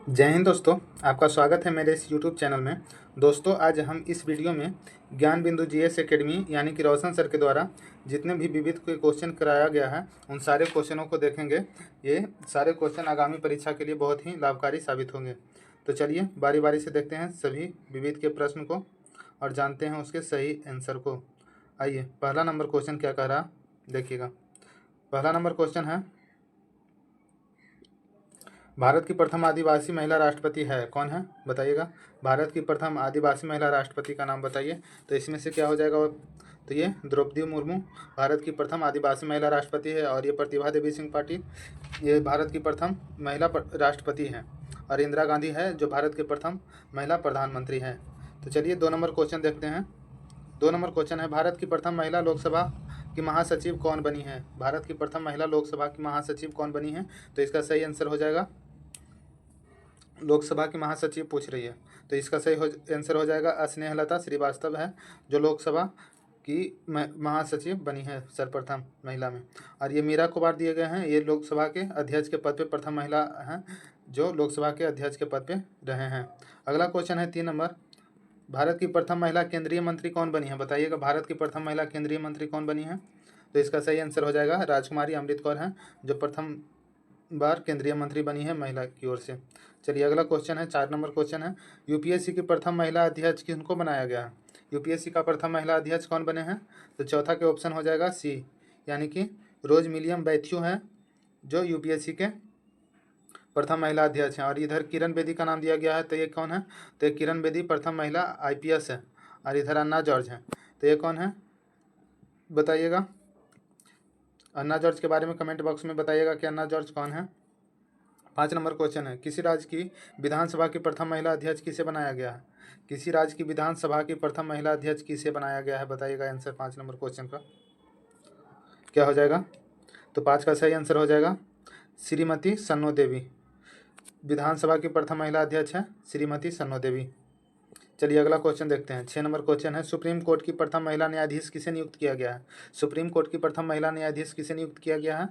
जय हिंद दोस्तों। आपका स्वागत है मेरे इस यूट्यूब चैनल में। दोस्तों, आज हम इस वीडियो में ज्ञान बिंदु जीएस एकेडमी यानी कि रोशन सर के द्वारा जितने भी विविध के क्वेश्चन कराया गया है उन सारे क्वेश्चनों को देखेंगे। ये सारे क्वेश्चन आगामी परीक्षा के लिए बहुत ही लाभकारी साबित होंगे। तो चलिए बारी बारी से देखते हैं सभी विविध के प्रश्न को और जानते हैं उसके सही आंसर को। आइए, पहला नंबर क्वेश्चन क्या कह रहा देखिएगा। पहला नंबर क्वेश्चन है, भारत की प्रथम आदिवासी महिला राष्ट्रपति है कौन है? बताइएगा। भारत की प्रथम आदिवासी महिला राष्ट्रपति का नाम बताइए। तो इसमें से क्या हो जाएगा? तो ये द्रौपदी मुर्मू भारत की प्रथम आदिवासी महिला राष्ट्रपति है। और ये प्रतिभा देवी सिंह पाटिल ये भारत की प्रथम महिला राष्ट्रपति हैं। और इंदिरा गांधी है जो भारत के प्रथम महिला प्रधानमंत्री हैं। तो चलिए 2 नंबर क्वेश्चन देखते हैं। 2 नंबर क्वेश्चन है, भारत की प्रथम महिला लोकसभा की महासचिव कौन बनी है? भारत की प्रथम महिला लोकसभा की महासचिव कौन बनी है? तो इसका सही आंसर हो जाएगा, लोकसभा की महासचिव पूछ रही है तो इसका सही आंसर हो जाएगा स्नेहलता श्रीवास्तव है जो लोकसभा की महासचिव बनी है सर्वप्रथम महिला में। और ये मीरा कुमार दिए गए हैं, ये लोकसभा के अध्यक्ष के पद पे प्रथम महिला हैं जो लोकसभा के अध्यक्ष के पद पे रहे हैं। अगला क्वेश्चन है 3 नंबर, भारत की प्रथम महिला केंद्रीय मंत्री कौन बनी है? बताइएगा, भारत की प्रथम महिला केंद्रीय मंत्री कौन बनी है? तो इसका सही आंसर हो जाएगा राजकुमारी अमृत कौर हैं जो प्रथम बार केंद्रीय मंत्री बनी है महिला की ओर से। चलिए अगला क्वेश्चन है, 4 नंबर क्वेश्चन है, यूपीएससी की प्रथम महिला अध्यक्ष किनको बनाया गया है? यूपीएससी का प्रथम महिला अध्यक्ष कौन बने हैं? तो चौथा के ऑप्शन हो जाएगा सी, यानी कि रोज मिलियम बैथ्यू हैं जो यूपीएससी के प्रथम महिला अध्यक्ष हैं। और इधर किरण बेदी का नाम दिया गया है, तो ये कौन है? तो ये किरण बेदी प्रथम महिला आईपीएस है। और इधर अन्ना जॉर्ज हैं, तो ये कौन है? बताइएगा। अन्ना जॉर्ज के बारे में कमेंट बॉक्स में बताइएगा कि अन्ना जॉर्ज कौन है। 5 नंबर क्वेश्चन है, किसी राज्य की विधानसभा की प्रथम महिला अध्यक्ष किसे बनाया गया है? किसी राज्य की विधानसभा की प्रथम महिला अध्यक्ष किसे बनाया गया है? बताइएगा आंसर 5 नंबर क्वेश्चन का क्या हो जाएगा? तो 5 का सही आंसर हो जाएगा श्रीमती सन्नो देवी। विधानसभा की प्रथम महिला अध्यक्ष है श्रीमती सन्नो देवी। चलिए अगला क्वेश्चन देखते हैं। 6 नंबर क्वेश्चन है, सुप्रीम कोर्ट की प्रथम महिला न्यायाधीश किसे नियुक्त किया गया है? सुप्रीम कोर्ट की प्रथम महिला न्यायाधीश किसे नियुक्त किया गया है?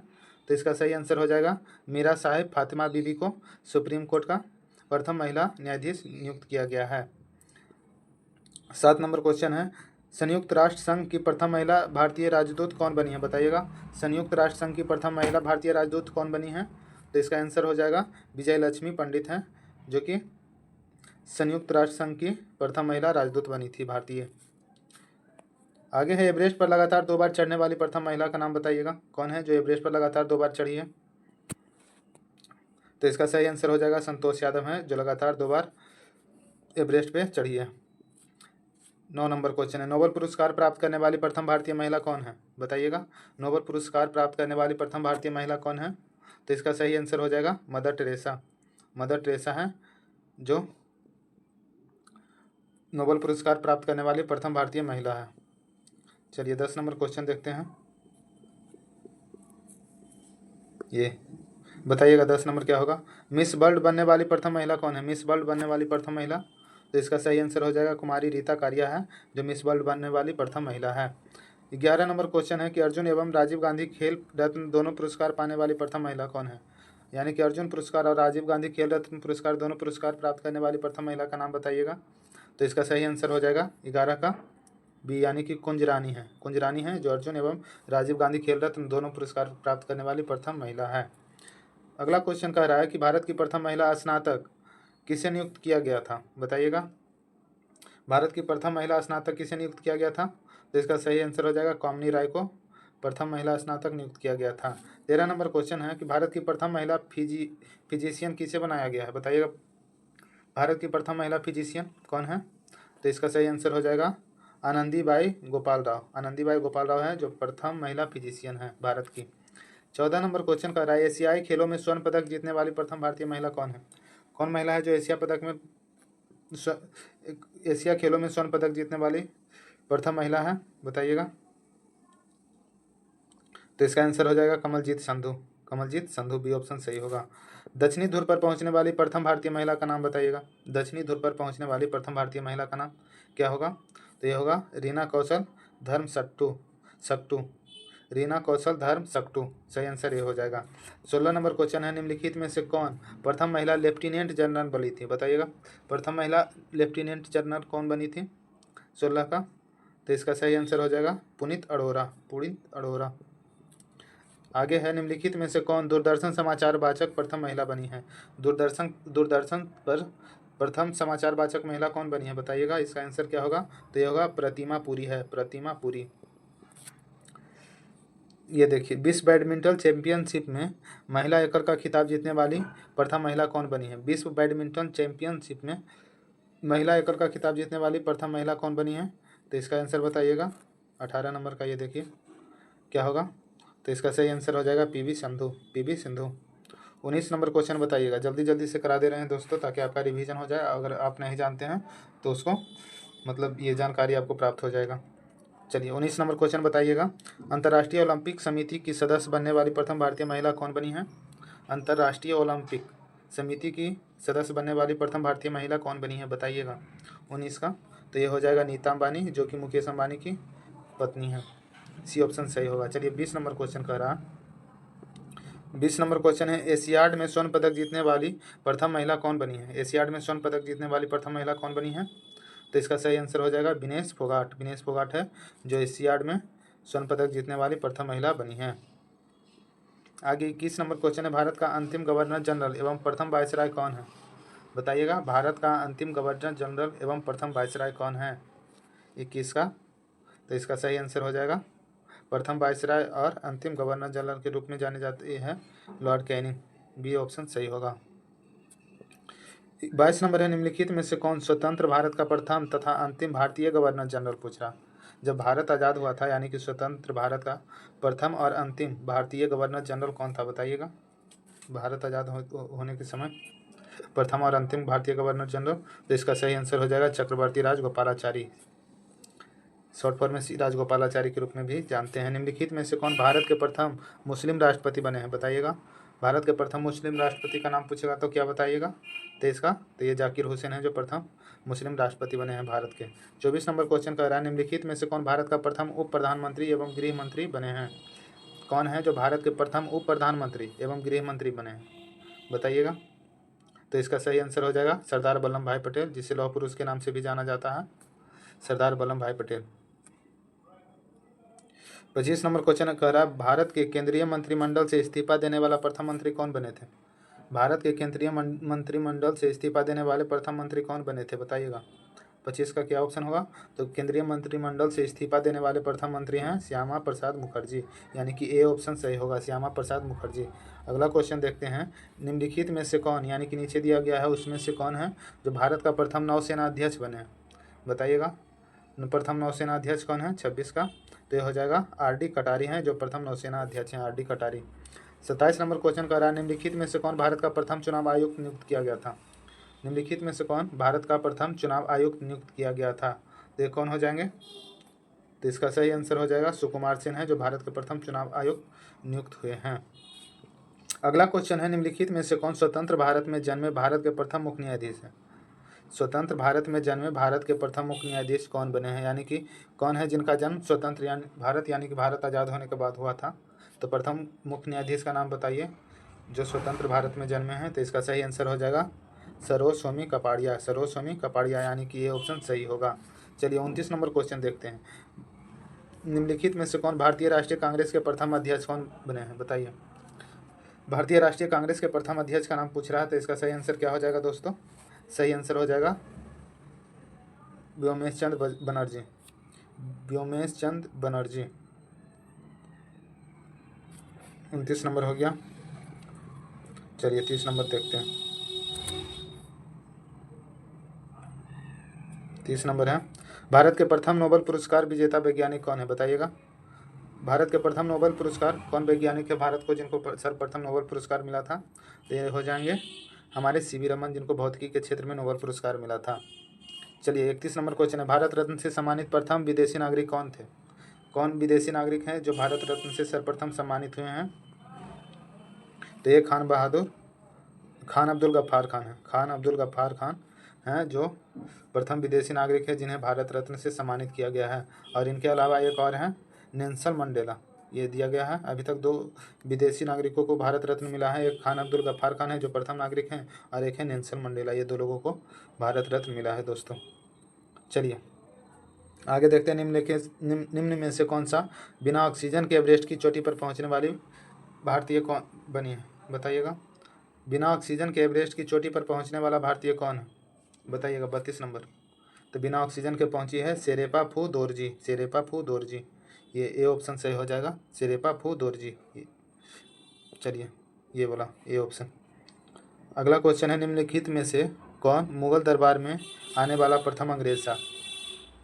तो इसका सही आंसर हो जाएगा मीरा साहिब फातिमा बीबी को सुप्रीम कोर्ट का प्रथम महिला न्यायाधीश नियुक्त किया गया है। 7 नंबर क्वेश्चन है, संयुक्त राष्ट्र संघ की प्रथम महिला भारतीय राजदूत कौन बनी है? बताइएगा, संयुक्त राष्ट्र संघ की प्रथम महिला भारतीय राजदूत कौन बनी है? तो इसका आंसर हो जाएगा विजय लक्ष्मी पंडित हैं जो कि संयुक्त राष्ट्र संघ की प्रथम महिला राजदूत बनी थी भारतीय। आगे है, एवरेस्ट पर लगातार 2 बार चढ़ने वाली प्रथम महिला का नाम बताइएगा, कौन है जो एवरेस्ट पर लगातार 2 बार चढ़ी है? तो इसका सही आंसर हो जाएगा संतोष यादव हैं जो लगातार 2 बार एवरेस्ट पे चढ़ी है। 9 नंबर क्वेश्चन है, नोबेल पुरस्कार प्राप्त करने वाली प्रथम भारतीय महिला कौन है? बताइएगा, नोबेल पुरस्कार प्राप्त करने वाली प्रथम भारतीय महिला कौन है? तो इसका सही आंसर हो जाएगा मदर टेरेसा। मदर टेरेसा हैं जो नोबेल पुरस्कार प्राप्त करने वाली प्रथम भारतीय महिला है। चलिए 10 नंबर क्वेश्चन देखते हैं। ये बताइएगा 10 नंबर क्या होगा? मिस वर्ल्ड बनने वाली प्रथम महिला कौन है? मिस वर्ल्ड बनने वाली प्रथम महिला, तो इसका सही आंसर हो जाएगा कुमारी रीता कारिया है जो मिस वर्ल्ड बनने वाली प्रथम महिला है। 11 नंबर क्वेश्चन है कि अर्जुन एवं राजीव गांधी खेल रत्न दोनों पुरस्कार पाने वाली प्रथम महिला कौन है? यानी कि अर्जुन पुरस्कार और राजीव गांधी खेल रत्न पुरस्कार दोनों पुरस्कार प्राप्त करने वाली प्रथम महिला का नाम बताइएगा। तो इसका सही आंसर हो जाएगा 11 का बी, यानी कि कुंज रानी है। कुंज रानी है जो अर्जुन एवं राजीव गांधी खेल रत्न दोनों पुरस्कार प्राप्त करने वाली प्रथम महिला है। अगला क्वेश्चन कह रहा है कि भारत की प्रथम महिला स्नातक किसे नियुक्त किया गया था? बताइएगा, भारत की प्रथम महिला स्नातक किसे नियुक्त किया गया था? तो इसका सही आंसर हो जाएगा कामनी राय को प्रथम महिला स्नातक नियुक्त किया गया था। 13 नंबर क्वेश्चन है कि भारत की प्रथम महिला फिजिशियन किसे बनाया गया है? बताइएगा, भारत की प्रथम महिला फिजिशियन कौन है? तो इसका सही आंसर हो जाएगा आनंदीबाई गोपाल राव। आनंदीबाई गोपाल राव है जो प्रथम महिला फिजिशियन है भारत की। 14 नंबर क्वेश्चन कर रहा है, एशियाई खेलों में स्वर्ण पदक जीतने वाली प्रथम भारतीय महिला कौन है? कौन महिला है जो एशिया खेलों में स्वर्ण पदक जीतने वाली प्रथम महिला है? बताइएगा। तो इसका आंसर हो जाएगा कमलजीत संधू। कमलजीत संधू, बी ऑप्शन सही होगा। दक्षिणी ध्रुव पर पहुंचने वाली प्रथम भारतीय महिला का नाम बताइएगा। दक्षिणी ध्रुव पर पहुंचने वाली प्रथम भारतीय महिला का नाम क्या होगा? तो यह होगा रीना कौशल धर्म सट्टू। रीना कौशल धर्म सक्टू, सही आंसर ये हो जाएगा। 16 नंबर क्वेश्चन है, निम्नलिखित में से कौन प्रथम महिला लेफ्टिनेंट जनरल बनी थी, बताइएगा। प्रथम महिला लेफ्टिनेंट जनरल कौन बनी थी 16 का, तो इसका सही आंसर हो जाएगा पुनीत अरोरा, पुनीत अरोरा। आगे है, निम्नलिखित में से कौन दूरदर्शन समाचार वाचक प्रथम महिला बनी है। दूरदर्शन पर प्रथम समाचार वाचक महिला कौन बनी है, बताइएगा। इसका आंसर क्या होगा, तो ये होगा प्रतिमा पुरी है, प्रतिमा पुरी। ये देखिए, विश्व बैडमिंटन चैंपियनशिप में महिला एकल का खिताब जीतने वाली प्रथम महिला कौन बनी है। विश्व बैडमिंटन चैंपियनशिप में महिला एकल का खिताब जीतने वाली प्रथम महिला कौन बनी है, तो इसका आंसर बताइएगा। 18 नंबर का ये देखिए क्या होगा, तो इसका सही आंसर हो जाएगा PV Sindhu, PV Sindhu. 19 number question बताइएगा, जल्दी जल्दी से करा दे रहे हैं दोस्तों ताकि आपका रिवीजन हो जाए। अगर आप नहीं जानते हैं तो उसको मतलब ये जानकारी आपको प्राप्त हो जाएगा। चलिए 19 नंबर क्वेश्चन बताइएगा, अंतर्राष्ट्रीय ओलंपिक समिति की सदस्य बनने वाली प्रथम भारतीय महिला कौन बनी है। अंतर्राष्ट्रीय ओलंपिक समिति की सदस्य बनने वाली प्रथम भारतीय महिला कौन बनी है, बताइएगा 19 का, तो ये हो जाएगा नीता अंबानी, जो कि मुकेश अंबानी की पत्नी है। सी ऑप्शन सही होगा। चलिए 20 नंबर क्वेश्चन कह रहा, 20 नंबर क्वेश्चन है, एशियाड में स्वर्ण पदक जीतने वाली प्रथम महिला कौन बनी है। एशियाड में स्वर्ण पदक जीतने वाली प्रथम महिला कौन बनी है, तो इसका सही आंसर हो जाएगा विनेश फोगाट, विनेश फोगाट है जो एशियाड में स्वर्ण पदक जीतने वाली प्रथम महिला बनी है। आगे 21 नंबर क्वेश्चन है, भारत का अंतिम गवर्नर जनरल एवं प्रथम वायसराय कौन है, बताइएगा। भारत का अंतिम गवर्नर जनरल एवं प्रथम वायसराय कौन है 21 का, तो इसका सही आंसर हो जाएगा प्रथम वायसराय और अंतिम गवर्नर जनरल के रूप में जाने जाते हैं लॉर्ड कैनिंग, बी ऑप्शन सही होगा। 22 नंबर है, निम्नलिखित में से कौन स्वतंत्र भारत का प्रथम तथा अंतिम भारतीय गवर्नर जनरल पूछ रहा। जब भारत आज़ाद हुआ था यानी कि स्वतंत्र भारत का प्रथम और अंतिम भारतीय गवर्नर जनरल कौन था, बताइएगा। भारत आज़ाद होने के समय प्रथम और अंतिम भारतीय गवर्नर जनरल, तो इसका सही आंसर हो जाएगा चक्रवर्ती राजगोपालाचारी, शॉर्ट फॉर्म में सी राजगोपालाचारी के रूप में भी जानते हैं। निम्नलिखित में से कौन भारत के प्रथम मुस्लिम राष्ट्रपति बने हैं, बताइएगा। भारत के प्रथम मुस्लिम राष्ट्रपति का नाम पूछेगा तो क्या बताइएगा, तो इसका तो ये जाकिर हुसैन है जो प्रथम मुस्लिम राष्ट्रपति बने हैं भारत के। 24 नंबर क्वेश्चन कह रहा है, निम्नलिखित में से कौन भारत का प्रथम उप प्रधानमंत्री एवं गृह मंत्री बने हैं। कौन है जो भारत के प्रथम उप प्रधानमंत्री एवं गृह मंत्री बने हैं, बताइएगा। तो इसका सही आंसर हो जाएगा सरदार वल्लभ भाई पटेल, जिसे लौह पुरुष के नाम से भी जाना जाता है, सरदार वल्लभ भाई पटेल। 25 नंबर क्वेश्चन कह रहा है, भारत के केंद्रीय मंत्रिमंडल से इस्तीफा देने वाला प्रथम मंत्री कौन बने थे। भारत के केंद्रीय मंत्रिमंडल से इस्तीफा देने वाले प्रथम मंत्री कौन बने थे, बताइएगा। 25 का क्या ऑप्शन होगा, तो केंद्रीय मंत्रिमंडल से इस्तीफा देने वाले प्रथम मंत्री हैं श्यामा प्रसाद मुखर्जी, यानी कि ए ऑप्शन सही होगा, श्यामा प्रसाद मुखर्जी। अगला क्वेश्चन देखते हैं, निम्नलिखित में से कौन, यानी कि नीचे दिया गया है उसमें से कौन है जो भारत का प्रथम नौसेना अध्यक्ष बने, बताइएगा। प्रथम नौसेना अध्यक्ष कौन है 26 का, तो ये हो जाएगा आर.डी. कटारी हैं जो प्रथम नौसेना अध्यक्ष हैं, आर.डी. कटारी। 27 नंबर क्वेश्चन का रहा है, निम्नलिखित में से कौन भारत का प्रथम चुनाव आयुक्त नियुक्त किया गया था। निम्नलिखित में से कौन भारत का प्रथम चुनाव आयुक्त नियुक्त किया गया था, तो ये कौन हो जाएंगे, तो इसका सही आंसर हो जाएगा सुकुमार सेन है जो भारत के प्रथम चुनाव आयुक्त नियुक्त हुए हैं। अगला क्वेश्चन है, निम्नलिखित में से कौन स्वतंत्र भारत में जन्मे भारत के प्रथम मुख्य न्यायाधीश है। स्वतंत्र भारत में जन्मे भारत के प्रथम मुख्य न्यायाधीश कौन बने हैं, यानी कि कौन है जिनका जन्म स्वतंत्र यानी कि भारत आज़ाद होने के बाद हुआ था, तो प्रथम मुख्य न्यायाधीश का नाम बताइए जो स्वतंत्र भारत में जन्मे हैं, तो इसका सही आंसर हो जाएगा सरोज स्वामी कपाड़िया, सरोज स्वामी कपाड़िया, यानी कि ये ऑप्शन सही होगा। चलिए 29 नंबर क्वेश्चन देखते हैं, निम्नलिखित में से कौन भारतीय राष्ट्रीय कांग्रेस के प्रथम अध्यक्ष कौन बने हैं, बताइए। भारतीय राष्ट्रीय कांग्रेस के प्रथम अध्यक्ष का नाम पूछ रहा है, तो इसका सही आंसर क्या हो जाएगा दोस्तों, सही आंसर हो जाएगा व्योमेश चंद्र बनर्जी, व्योमेश चंद्र बनर्जी। 29 नंबर हो गया। चलिए 30 नंबर देखते हैं, 30 नंबर है, भारत के प्रथम नोबेल पुरस्कार विजेता वैज्ञानिक कौन है, बताइएगा। भारत के प्रथम नोबेल पुरस्कार कौन वैज्ञानिक है भारत को जिनको सर्वप्रथम नोबेल पुरस्कार मिला था, तो ये हो जाएंगे हमारे सी.वी. रमन, जिनको भौतिकी के क्षेत्र में नोबेल पुरस्कार मिला था। चलिए 31 नंबर क्वेश्चन है, भारत रत्न से सम्मानित प्रथम विदेशी नागरिक कौन थे। कौन विदेशी नागरिक हैं जो भारत रत्न से सर्वप्रथम सम्मानित हुए हैं, तो ये खान अब्दुल गफ्फार खान है, खान अब्दुल गफ्फार खान हैं जो प्रथम विदेशी नागरिक है जिन्हें भारत रत्न से सम्मानित किया गया है। और इनके अलावा एक और हैं नेल्सन मंडेला, ये दिया गया है। अभी तक 2 विदेशी नागरिकों को भारत रत्न मिला है। एक खान अब्दुल गफ्फार खान है जो प्रथम नागरिक हैं, और एक है नेल्सन मंडेला। ये 2 लोगों को भारत रत्न मिला है दोस्तों। चलिए आगे देखते हैं, निम्न में से कौन सा बिना ऑक्सीजन के एवरेस्ट की चोटी पर पहुंचने वाली भारतीय कौन बनी है, बताइएगा। बिना ऑक्सीजन के एवरेस्ट की चोटी पर पहुंचने वाला भारतीय कौन है, बताइएगा। 32 नंबर। तो बिना ऑक्सीजन के पहुंची है शेरेपा फू दोरजी। शेरेपा फू दोरजी, ये ए ऑप्शन सही हो जाएगा, शेरेपा फू दोरजी। चलिए ये बोला ए ऑप्शन। अगला क्वेश्चन है, निम्नलिखित में से कौन मुगल दरबार में आने वाला प्रथम अंग्रेज था।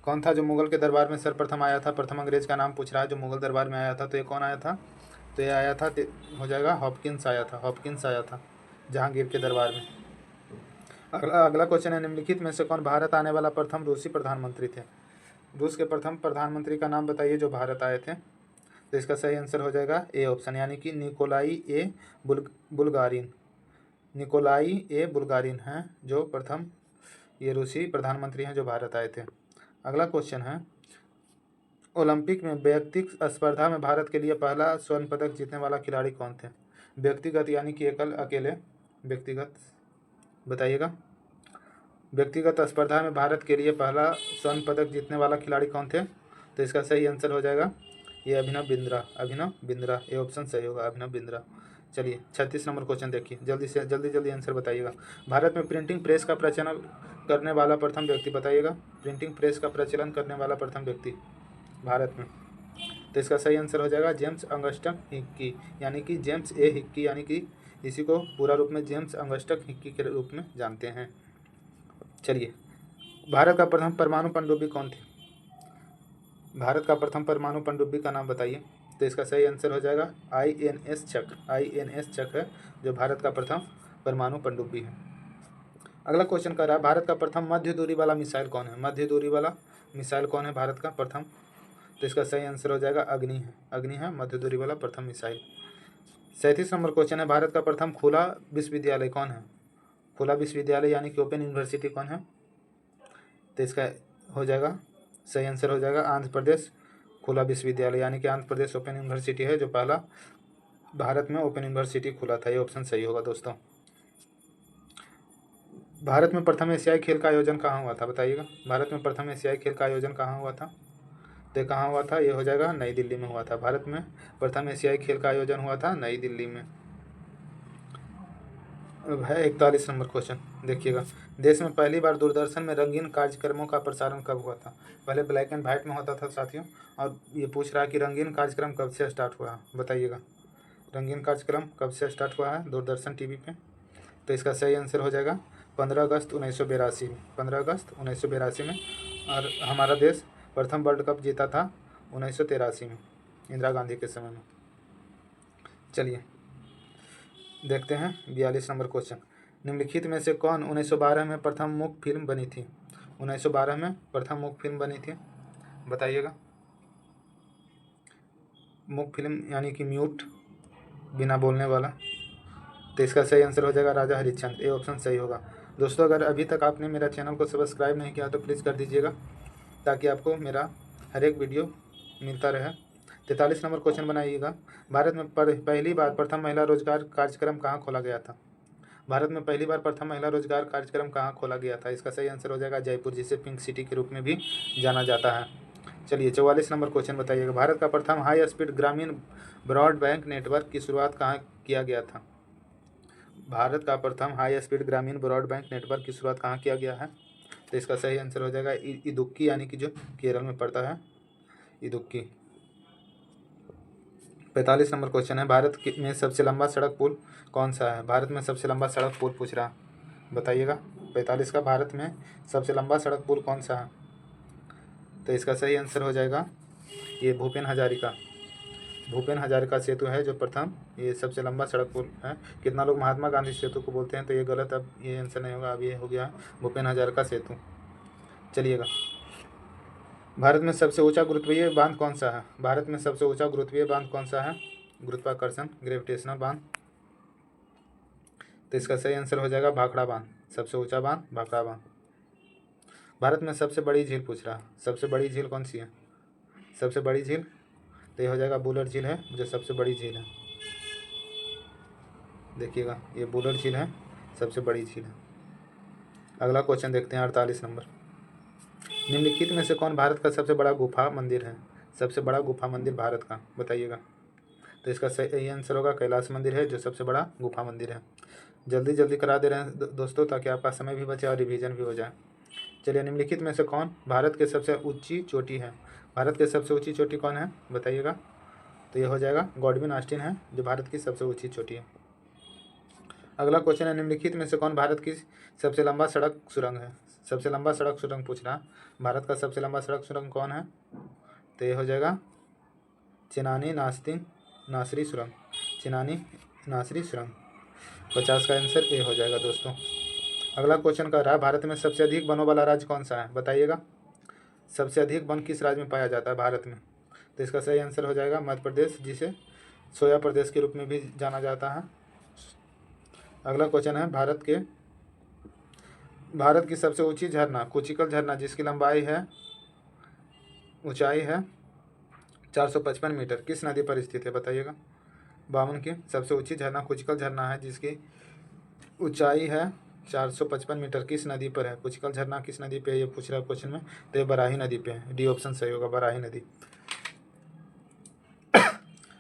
कौन था जो मुगल के दरबार में सर्वप्रथम आया था। प्रथम अंग्रेज का नाम पूछ रहा है जो मुगल दरबार में आया था। तो ये कौन आया था, तो ये आया था, हो जाएगा हॉपकिंस आया था। हॉपकिंस आया था जहांगीर के दरबार में। अगला क्वेश्चन है, निम्नलिखित में से कौन भारत आने वाला प्रथम रूसी प्रधानमंत्री थे। रूस के प्रथम प्रधानमंत्री का नाम बताइए जो भारत आए थे। तो इसका सही आंसर हो जाएगा ए ऑप्शन, यानी कि निकोलाई ए बुल्गारिन। निकोलाई ए बुल्गारिन हैं जो प्रथम ये रूसी प्रधानमंत्री हैं जो भारत आए थे। अगला क्वेश्चन है, ओलंपिक में व्यक्तिगत स्पर्धा में भारत के लिए पहला स्वर्ण पदक जीतने वाला खिलाड़ी कौन थे। व्यक्तिगत यानी कि एकल अकेले, व्यक्तिगत बताइएगा। व्यक्तिगत स्पर्धा में भारत के लिए पहला स्वर्ण पदक जीतने वाला खिलाड़ी कौन थे। तो इसका सही आंसर हो जाएगा ये अभिनव बिंद्रा। अभिनव बिंद्रा, ये ऑप्शन सही होगा, अभिनव बिंद्रा। चलिए 36 नंबर क्वेश्चन देखिए, जल्दी से जल्दी आंसर बताइएगा। भारत में प्रिंटिंग प्रेस का प्रचलन करने वाला प्रथम व्यक्ति बताइएगा। प्रिंटिंग प्रेस का प्रचलन करने वाला प्रथम व्यक्ति भारत में। तो इसका सही आंसर हो जाएगा जेम्स अंगस्टक हिक्की, यानी कि जेम्स ए हिक्की, यानी कि इसी को पूरा रूप में जेम्स अंगस्टक हिक्की के रूप में जानते हैं। चलिए, भारत का प्रथम परमाणु पनडुब्बी कौन थे। भारत का प्रथम परमाणु पनडुब्बी का नाम बताइए। तो इसका सही आंसर हो जाएगा INS चक। INS चक है जो भारत का प्रथम परमाणु पनडुब्बी है। अगला क्वेश्चन कर रहा है, भारत का प्रथम मध्य दूरी वाला मिसाइल कौन है। मध्य दूरी वाला मिसाइल कौन है भारत का प्रथम। तो इसका सही आंसर हो जाएगा अग्नि है। अग्नि है मध्य दूरी वाला प्रथम मिसाइल। 37 नंबर क्वेश्चन है, भारत का प्रथम खुला विश्वविद्यालय कौन है। खुला विश्वविद्यालय यानी कि ओपन यूनिवर्सिटी कौन है। तो इसका हो जाएगा सही आंसर हो जाएगा आंध्र प्रदेश खुला विश्वविद्यालय, यानी कि आंध्र प्रदेश ओपन यूनिवर्सिटी है जो पहला भारत में ओपन यूनिवर्सिटी खुला था। ये ऑप्शन सही होगा दोस्तों। भारत में प्रथम एशियाई खेल का आयोजन कहाँ हुआ था बताइएगा। भारत में प्रथम एशियाई खेल का आयोजन कहाँ हुआ था। तो कहाँ हुआ था, ये हो जाएगा नई दिल्ली में हुआ था। भारत में प्रथम एशियाई खेल का आयोजन हुआ था नई दिल्ली में। अब है 41 नंबर क्वेश्चन देखिएगा, देश में पहली बार दूरदर्शन में रंगीन कार्यक्रमों का प्रसारण कब हुआ था। पहले ब्लैक एंड वाइट में होता था साथियों, और ये पूछ रहा है कि रंगीन कार्यक्रम कब से स्टार्ट हुआ बताइएगा। रंगीन कार्यक्रम कब से स्टार्ट हुआ है दूरदर्शन टीवी पे। तो इसका सही आंसर हो जाएगा 15 अगस्त 1982 में। 15 अगस्त 1982 में। और हमारा देश प्रथम वर्ल्ड कप जीता था 1983 में, इंदिरा गांधी के समय में। चलिए देखते हैं 42 नंबर क्वेश्चन, निम्नलिखित में से कौन 1912 में प्रथम मूक फिल्म बनी थी। 1912 में प्रथम मूक फिल्म बनी थी बताइएगा। मूक फिल्म यानी कि म्यूट, बिना बोलने वाला। तो इसका सही आंसर हो जाएगा राजा हरिश्चंद्र। ये ऑप्शन सही होगा। दोस्तों अगर अभी तक आपने मेरा चैनल को सब्सक्राइब नहीं किया तो प्लीज़ कर दीजिएगा ताकि आपको मेरा हर एक वीडियो मिलता रहे। 43 नंबर क्वेश्चन बनाइएगा, भारत में पहली बार प्रथम महिला रोजगार कार्यक्रम कहाँ खोला गया था। भारत में पहली बार प्रथम महिला रोजगार कार्यक्रम कहाँ खोला गया था। इसका सही आंसर हो जाएगा जयपुर, जिसे पिंक सिटी के रूप में भी जाना जाता है। चलिए 44 नंबर क्वेश्चन बताइएगा, भारत का प्रथम हाई स्पीड ग्रामीण ब्रॉडबैंड नेटवर्क की शुरुआत कहाँ किया गया था। भारत का प्रथम हाई स्पीड ग्रामीण ब्रॉडबैंड नेटवर्क की शुरुआत कहाँ किया गया है। तो इसका सही आंसर हो जाएगा इदुक्की, यानी कि जो केरल में पड़ता है इदुक्की। 45 नंबर क्वेश्चन है, भारत में सबसे लंबा सड़क पुल कौन सा है। भारत में सबसे लंबा सड़क पुल पूछ रहा बताइएगा। 45 का, भारत में सबसे लंबा सड़क पुल कौन सा है। तो इसका सही आंसर हो जाएगा ये भूपेन हजारिका सेतु है जो प्रथम ये सबसे लंबा सड़क पुल है। कितना लोग महात्मा गांधी सेतु को बोलते हैं तो ये गलत, अब ये आंसर नहीं होगा, अब ये हो गया भूपेन हजारिका सेतु। चलिएगा, भारत में सबसे ऊंचा गुरुत्वीय बांध कौन सा है। भारत में सबसे ऊंचा गुरुत्वीय बांध कौन सा है, गुरुत्वाकर्षण ग्रेविटेशनल बांध। तो इसका सही आंसर हो जाएगा भाखड़ा बांध, सबसे ऊंचा बांध भाखड़ा बांध। भारत में सबसे बड़ी झील पूछ रहा, सबसे बड़ी झील कौन सी है, सबसे बड़ी झील। तो ये हो जाएगा बुलर झील है जो सबसे बड़ी झील है। देखिएगा ये बुलर झील है, सबसे बड़ी झील है। अगला क्वेश्चन देखते हैं 48 नंबर। निम्नलिखित में से कौन भारत का सबसे बड़ा गुफा मंदिर है? सबसे बड़ा गुफा मंदिर भारत का, बताइएगा। तो इसका सही आंसर होगा कैलाश मंदिर है जो सबसे बड़ा गुफा मंदिर है। जल्दी जल्दी करा दे रहे हैं दोस्तों ताकि आपका समय भी बचे और रिवीजन भी हो जाए। चलिए, निम्नलिखित में से कौन भारत के सबसे ऊंची चोटी है? भारत की सबसे ऊंची चोटी कौन है, बताइएगा। तो ये हो जाएगा गॉडविन ऑस्टिन है जो भारत की सबसे ऊंची चोटी है। अगला क्वेश्चन है, निम्नलिखित में से कौन भारत की सबसे लंबा सड़क सुरंग है? सबसे लंबा सड़क सुरंग पूछ रहा है, भारत का सबसे लंबा सड़क सुरंग कौन है? तो ये हो जाएगा चेनानी नासरी सुरंग, चेनानी नासरी सुरंग। 50 का आंसर ए हो जाएगा दोस्तों। अगला क्वेश्चन कर रहा है, भारत में सबसे अधिक वनों वाला राज्य कौन सा है, बताइएगा। सबसे अधिक वन किस राज्य में पाया जाता है भारत में? तो इसका सही आंसर हो जाएगा मध्य प्रदेश, जिसे सोया प्रदेश के रूप में भी जाना जाता है। अगला क्वेश्चन है, भारत की सबसे ऊंची झरना कुचिकल झरना जिसकी ऊंचाई है 455 मीटर किस नदी पर स्थित है, बताइएगा। 52 की सबसे ऊंची झरना कुचिकल झरना है जिसकी ऊंचाई है 455 मीटर, किस नदी पर है? कुचिकल झरना किस नदी पे है ये पूछ रहा है क्वेश्चन में। तो ये बराही नदी पे है, डी ऑप्शन सही होगा, बराही नदी।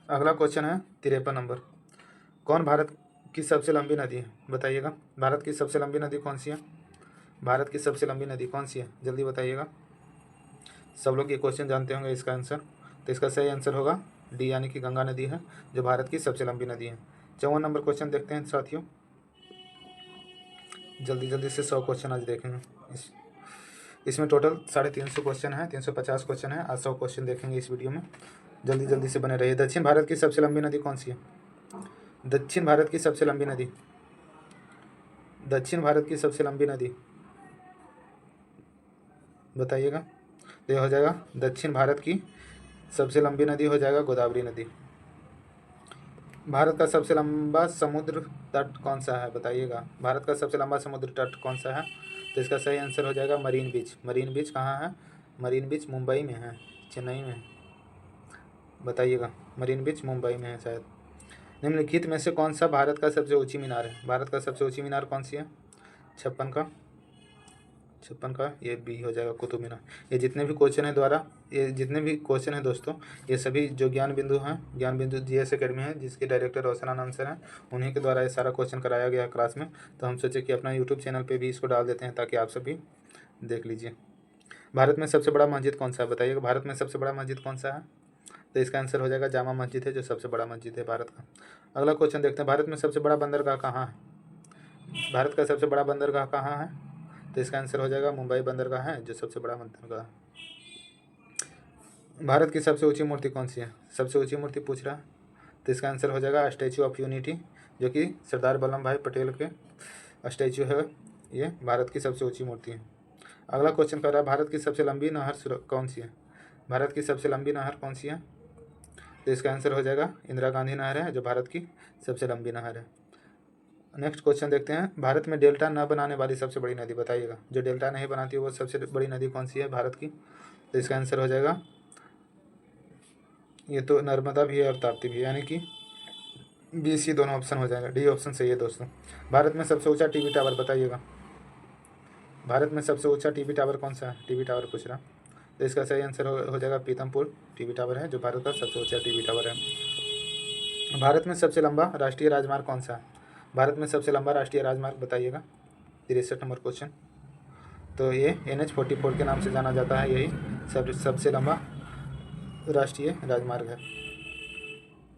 अगला क्वेश्चन है 53 नंबर। कौन भारत की सबसे लंबी नदी है, बताइएगा। भारत की सबसे लंबी नदी कौन सी है? भारत की सबसे लंबी नदी कौन सी है, जल्दी बताइएगा। सब लोग ये क्वेश्चन जानते होंगे इसका आंसर। तो इसका सही आंसर होगा डी यानी कि गंगा नदी है जो भारत की सबसे लंबी नदी है। 54 नंबर क्वेश्चन देखते हैं साथियों। जल्दी जल्दी से 100 क्वेश्चन आज देखेंगे। इसमें टोटल 350 क्वेश्चन है, 350 क्वेश्चन है, आज 100 क्वेश्चन देखेंगे इस वीडियो में। जल्दी जल्दी से बने रहिए। दक्षिण भारत की सबसे लंबी नदी कौन सी है? दक्षिण भारत की सबसे लंबी नदी, दक्षिण भारत की सबसे लंबी नदी बताइएगा। तो यह हो जाएगा दक्षिण भारत की सबसे लंबी नदी हो जाएगा गोदावरी नदी। भारत का सबसे लंबा समुद्र तट कौन सा है, बताइएगा। भारत का सबसे लंबा समुद्र तट कौन सा है? तो इसका सही आंसर हो जाएगा मरीन बीच। मरीन बीच कहाँ है? मरीन बीच मुंबई में है, चेन्नई में, बताइएगा। मरीन बीच मुंबई में है शायद। निम्नलिखित में से कौन सा भारत का सबसे ऊंची मीनार है? भारत का सबसे ऊंची मीनार कौन सी है? 56 का ये बी हो जाएगा, कुतुब मीनार। ये जितने भी क्वेश्चन हैं दोस्तों, ये सभी जो ज्ञान बिंदु हैं, ज्ञान बिंदु जीएस एकेडमी है जिसके डायरेक्टर रोशन आनंद सर हैं, उन्हीं के द्वारा ये सारा क्वेश्चन कराया गया है क्लास में। तो हम सोचे कि अपना यूट्यूब चैनल पर भी इसको डाल देते हैं ताकि आप सभी देख लीजिए। भारत में सबसे बड़ा मस्जिद कौन सा है, बताइएगा। भारत में सबसे बड़ा मस्जिद कौन सा है? तो इसका आंसर हो जाएगा जामा मस्जिद है जो सबसे बड़ा मस्जिद है भारत का। अगला क्वेश्चन देखते हैं, भारत में सबसे बड़ा बंदरगाह कहाँ है? भारत का सबसे बड़ा बंदरगाह कहाँ है? तो इसका आंसर हो जाएगा मुंबई बंदरगाह है जो सबसे बड़ा बंदरगाह है। भारत की सबसे ऊंची मूर्ति कौन सी है? सबसे ऊंची मूर्ति पूछ रहा है, तो इसका आंसर हो जाएगा स्टैचू ऑफ यूनिटी जो कि सरदार वल्लभ भाई पटेल के स्टैचू है, ये भारत की सबसे ऊंची मूर्ति है। अगला क्वेश्चन कर रहा है, भारत की सबसे लंबी नहर कौन सी है? भारत की सबसे लंबी नहर कौन सी है? तो इसका आंसर हो जाएगा इंदिरा गांधी नहर है जो भारत की सबसे लंबी नहर है। नेक्स्ट क्वेश्चन देखते हैं, भारत में डेल्टा न बनाने वाली सबसे बड़ी नदी बताइएगा। जो डेल्टा नहीं बनाती है वो सबसे बड़ी नदी कौन सी है भारत की? तो इसका आंसर हो जाएगा, ये तो नर्मदा भी है और ताप्ती भी है, यानी कि बी सी दोनों ऑप्शन हो जाएगा, डी ऑप्शन सही है दोस्तों। भारत में सबसे ऊंचा टीवी टावर बताइएगा। भारत में सबसे ऊंचा टीवी टावर कौन सा है? टीवी टावर पूछ रहा, तो इसका सही आंसर हो जाएगा पीतमपुर टीवी टावर है जो भारत का सबसे ऊंचा टीवी टावर है। भारत में सबसे लंबा राष्ट्रीय राजमार्ग कौन सा है? भारत में सबसे लंबा राष्ट्रीय राजमार्ग बताइएगा। 63 नंबर क्वेश्चन। तो ये NH-44 के नाम से जाना जाता है, यही सबसे लंबा राष्ट्रीय राजमार्ग है।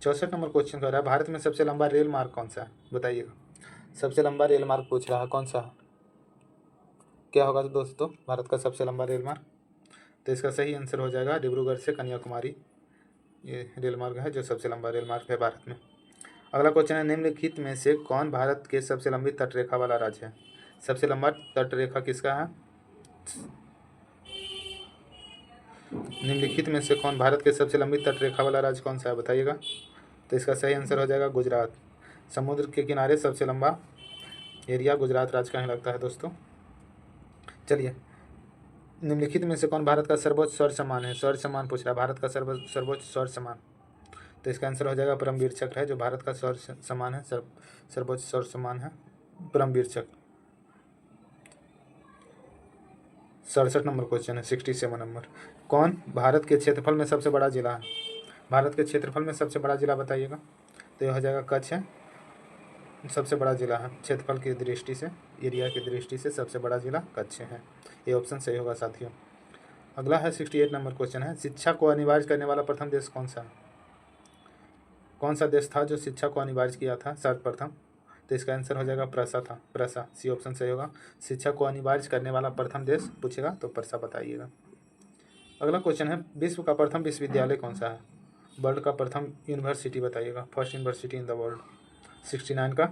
64 नंबर क्वेश्चन कर रहा है, भारत में सबसे लंबा रेल मार्ग कौन सा है बताइएगा। सबसे लंबा रेल मार्ग पूछ रहा है, कौन सा क्या होगा तो दोस्तों भारत का सबसे लंबा रेल मार्ग? तो इसका सही आंसर हो जाएगा डिब्रूगढ़ से कन्याकुमारी, ये रेल मार्ग है जो सबसे लंबा रेल मार्ग है भारत में। अगला क्वेश्चन है, निम्नलिखित में से कौन भारत के सबसे लंबी तटरेखा वाला राज्य है? सबसे लंबा तटरेखा किसका है? निम्नलिखित में से कौन भारत के सबसे लंबी तटरेखा वाला राज्य कौन सा है बताइएगा। तो इसका सही आंसर हो जाएगा गुजरात। समुद्र के किनारे सबसे लंबा एरिया गुजरात राज्य का ही लगता है दोस्तों। चलिए, निम्नलिखित में से कौन भारत का सर्वोच्च स्वर्ण सम्मान है? स्वर्ण सम्मान पूछ रहा है, भारत का सर्वोच्च स्वर्ण सम्मान तो इसका आंसर हो जाएगा परमवीर चक्र है, जो भारत का शौर्य सम्मान है, सर्वोच्च शौर्य सम्मान है परमवीर चक्र। 67 नंबर क्वेश्चन है, 67 नंबर। कौन भारत के क्षेत्रफल में सबसे बड़ा जिला है? भारत के क्षेत्रफल में सबसे बड़ा जिला बताइएगा। तो यह हो जाएगा कच्छ है, सबसे बड़ा जिला है क्षेत्रफल की दृष्टि से, एरिया की दृष्टि से सबसे बड़ा जिला कच्छ है। ये ऑप्शन सही होगा साथियों। अगला है 68 नंबर क्वेश्चन है, शिक्षा को अनिवार्य करने वाला प्रथम देश कौन सा है? कौन सा देश था जो शिक्षा को अनिवार्य किया था सर्वप्रथम? तो इसका आंसर हो जाएगा प्रसा था, प्रसा, सी ऑप्शन सही होगा। शिक्षा को अनिवार्य करने वाला प्रथम देश पूछेगा तो प्रसा बताइएगा। अगला क्वेश्चन है, विश्व का प्रथम विश्वविद्यालय कौन सा है? वर्ल्ड का प्रथम यूनिवर्सिटी बताइएगा, first university in the world. 69 का,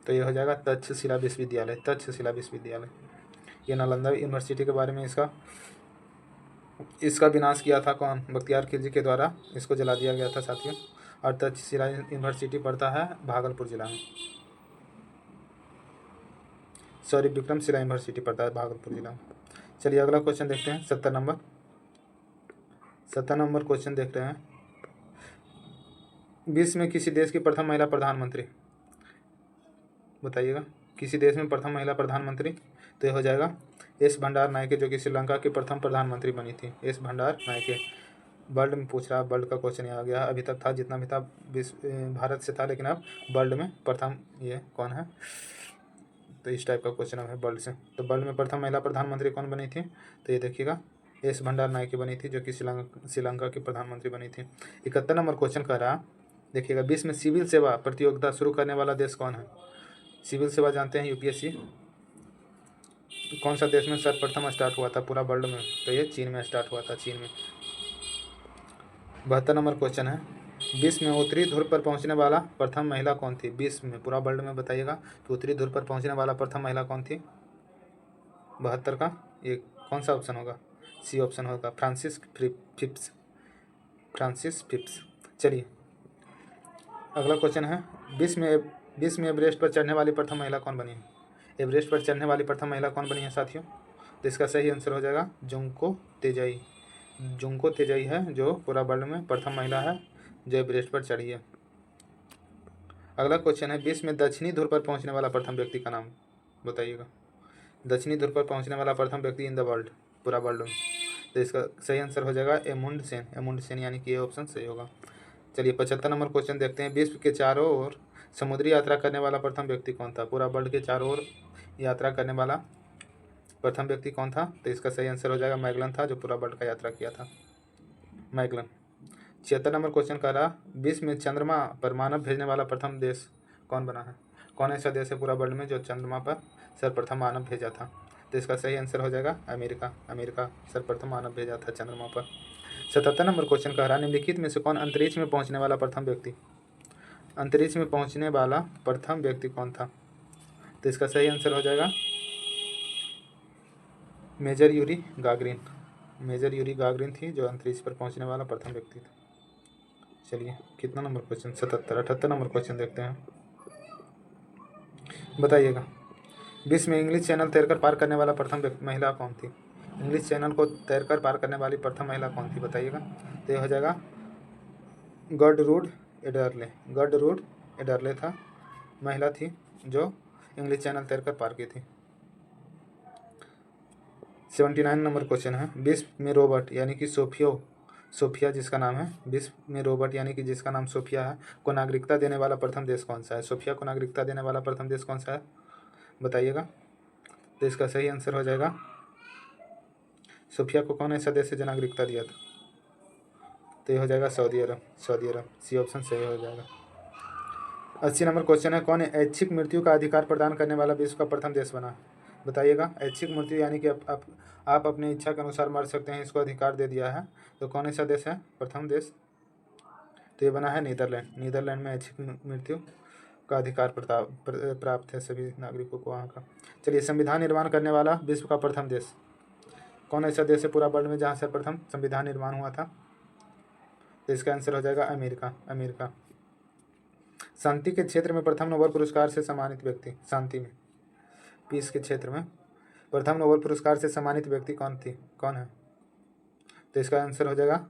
तो ये हो जाएगा तक्षशिला विश्वविद्यालय, तक्षशिला विश्वविद्यालय। ये नालंदा यूनिवर्सिटी के बारे में इसका विनाश किया था कौन? बख्तियार खिलजी के द्वारा इसको जला दिया गया था साथियों। और तक्षशिला यूनिवर्सिटी पड़ता है भागलपुर जिला में, सॉरी विक्रमशिला यूनिवर्सिटी पड़ता है भागलपुर जिला में। चलिए अगला क्वेश्चन देखते हैं, 70 नंबर। 70 नंबर क्वेश्चन देख रहे हैं, विश्व में किसी देश की प्रथम महिला प्रधानमंत्री बताइएगा। किसी देश में प्रथम महिला प्रधानमंत्री, तो ये हो जाएगा एस भंडार नायके, जो कि श्रीलंका की प्रथम प्रधानमंत्री बनी थी, एस भंडार नायके। वर्ल्ड में पूछ रहा, वर्ल्ड का क्वेश्चन आ गया। अभी तक था जितना भी था भारत से था, लेकिन अब वर्ल्ड में प्रथम ये कौन है, तो इस टाइप का क्वेश्चन है वर्ल्ड से। तो वर्ल्ड में प्रथम महिला प्रधानमंत्री कौन बनी थी? तो ये देखिएगा एस भंडार नायके बनी थी, जो कि श्रीलंका की प्रधानमंत्री बनी थी। 71 नंबर क्वेश्चन कह रहा, देखिएगा, विश्व में सिविल सेवा प्रतियोगिता शुरू करने वाला देश कौन है? सिविल सेवा जानते हैं यूपीएससी, कौन सा देश में सर्वप्रथम स्टार्ट हुआ था पूरा वर्ल्ड में? तो ये चीन में स्टार्ट हुआ था, चीन में। 72 नंबर क्वेश्चन है, विश्व में उत्तरी ध्रुव पर पहुंचने वाला प्रथम महिला कौन थी? विश्व में पूरा वर्ल्ड में बताइएगा कि उत्तरी ध्रुव पर पहुंचने वाला प्रथम महिला कौन थी? 72 का ये कौन सा ऑप्शन होगा? सी ऑप्शन होगा, फ्रांसिस फिप्स, फ्रांसिस फिप्स। चलिए अगला क्वेश्चन है, विश्व में एवरेस्ट पर चढ़ने वाली प्रथम महिला कौन बनी है? एवरेस्ट पर चढ़ने वाली प्रथम महिला कौन बनी है साथियों? तो इसका सही आंसर हो जाएगा जुंको तेजाई। जुंको तेजाई है जो पूरा वर्ल्ड में प्रथम महिला है जो एवरेस्ट पर चढ़ी है। अगला क्वेश्चन है, विश्व में दक्षिणी ध्रुव पर पहुंचने वाला प्रथम व्यक्ति का नाम बताइएगा। दक्षिणी ध्रुव पर पहुंचने वाला प्रथम व्यक्ति इन द वर्ल्ड, पूरा वर्ल्ड में। तो इसका सही आंसर हो जाएगा एमुंड सेन, एमुंड सेन, यानी कि ये ऑप्शन सही होगा। चलिए 75 नंबर क्वेश्चन देखते हैं, विश्व के चारों ओर समुद्री यात्रा करने वाला प्रथम व्यक्ति कौन था? पूरा वर्ल्ड के चारों ओर यात्रा करने वाला प्रथम व्यक्ति कौन था? तो इसका सही आंसर हो जाएगा मैगलन था, जो पूरा वर्ल्ड का यात्रा किया था, मैगलन। 76 नंबर क्वेश्चन कह रहा, विश्व में चंद्रमा पर मानव भेजने वाला प्रथम देश कौन बना है? कौन ऐसा देश है पूरा वर्ल्ड में जो चंद्रमा पर सर्वप्रथम मानव भेजा था? तो इसका सही आंसर हो जाएगा अमेरिका, अमेरिका सर्वप्रथम मानव भेजा था चंद्रमा पर। 77 नंबर क्वेश्चन कह रहा, निम्नलिखित में से कौन अंतरिक्ष में पहुंचने वाला प्रथम व्यक्ति, अंतरिक्ष में पहुंचने वाला प्रथम व्यक्ति कौन था? तो इसका सही आंसर हो जाएगा major Yuri Gagarin, major Yuri Gagarin थी जो अंतरिक्ष पर पहुंचने वाला प्रथम व्यक्ति था। चलिए कितना नंबर क्वेश्चन, 77, 78 नंबर क्वेश्चन देखते हैं, बताइएगा। विश्व में इंग्लिश चैनल तैरकर पार करने वाला प्रथम महिला कौन थी? इंग्लिश चैनल को तैरकर पार करने वाली प्रथम महिला कौन थी बताइएगा। तो ये हो जाएगा गर्डरूड एडरले, गर्डरूड एडरले था, महिला थी जो इंग्लिश चैनल तैरकर पार की थी। 79 नंबर क्वेश्चन है, विश्व में रोबोट यानी कि सोफिया जिसका नाम है, विश्व में रोबोट यानी कि जिसका नाम सोफिया है, को नागरिकता देने वाला प्रथम देश कौन सा है? सोफिया को नागरिकता देने वाला प्रथम देश कौन सा है बताइएगा। तो इसका सही आंसर हो जाएगा, सोफिया को कौन ऐसा देश है जो नागरिकता दिया था? तो ये हो जाएगा सऊदी अरब, सऊदी अरब, सी ऑप्शन सही हो जाएगा। 80 नंबर क्वेश्चन है, कौन ऐच्छिक मृत्यु का अधिकार प्रदान करने वाला विश्व का प्रथम देश बना? बताइएगा। ऐच्छिक मृत्यु यानी कि आप अपनी इच्छा के अनुसार मर सकते हैं, इसको अधिकार दे दिया है, तो कौन ऐसा देश है प्रथम देश? तो ये बना है नीदरलैंड, नीदरलैंड में ऐच्छिक मृत्यु का अधिकार प्राप्त है सभी नागरिकों को वहाँ का। चलिए संविधान निर्माण करने वाला विश्व का प्रथम देश, कौन ऐसा देश है पूरा वर्ल्ड में जहाँ से प्रथम संविधान निर्माण हुआ था? तो इसका आंसर हो जाएगा अमेरिका, अमेरिका। शांति के क्षेत्र में प्रथम नोबेल पुरस्कार से सम्मानित व्यक्ति, शांति में, पीस के क्षेत्र में प्रथम नोबेल पुरस्कार से सम्मानित व्यक्ति कौन है? तो इसका आंसर हो जाएगा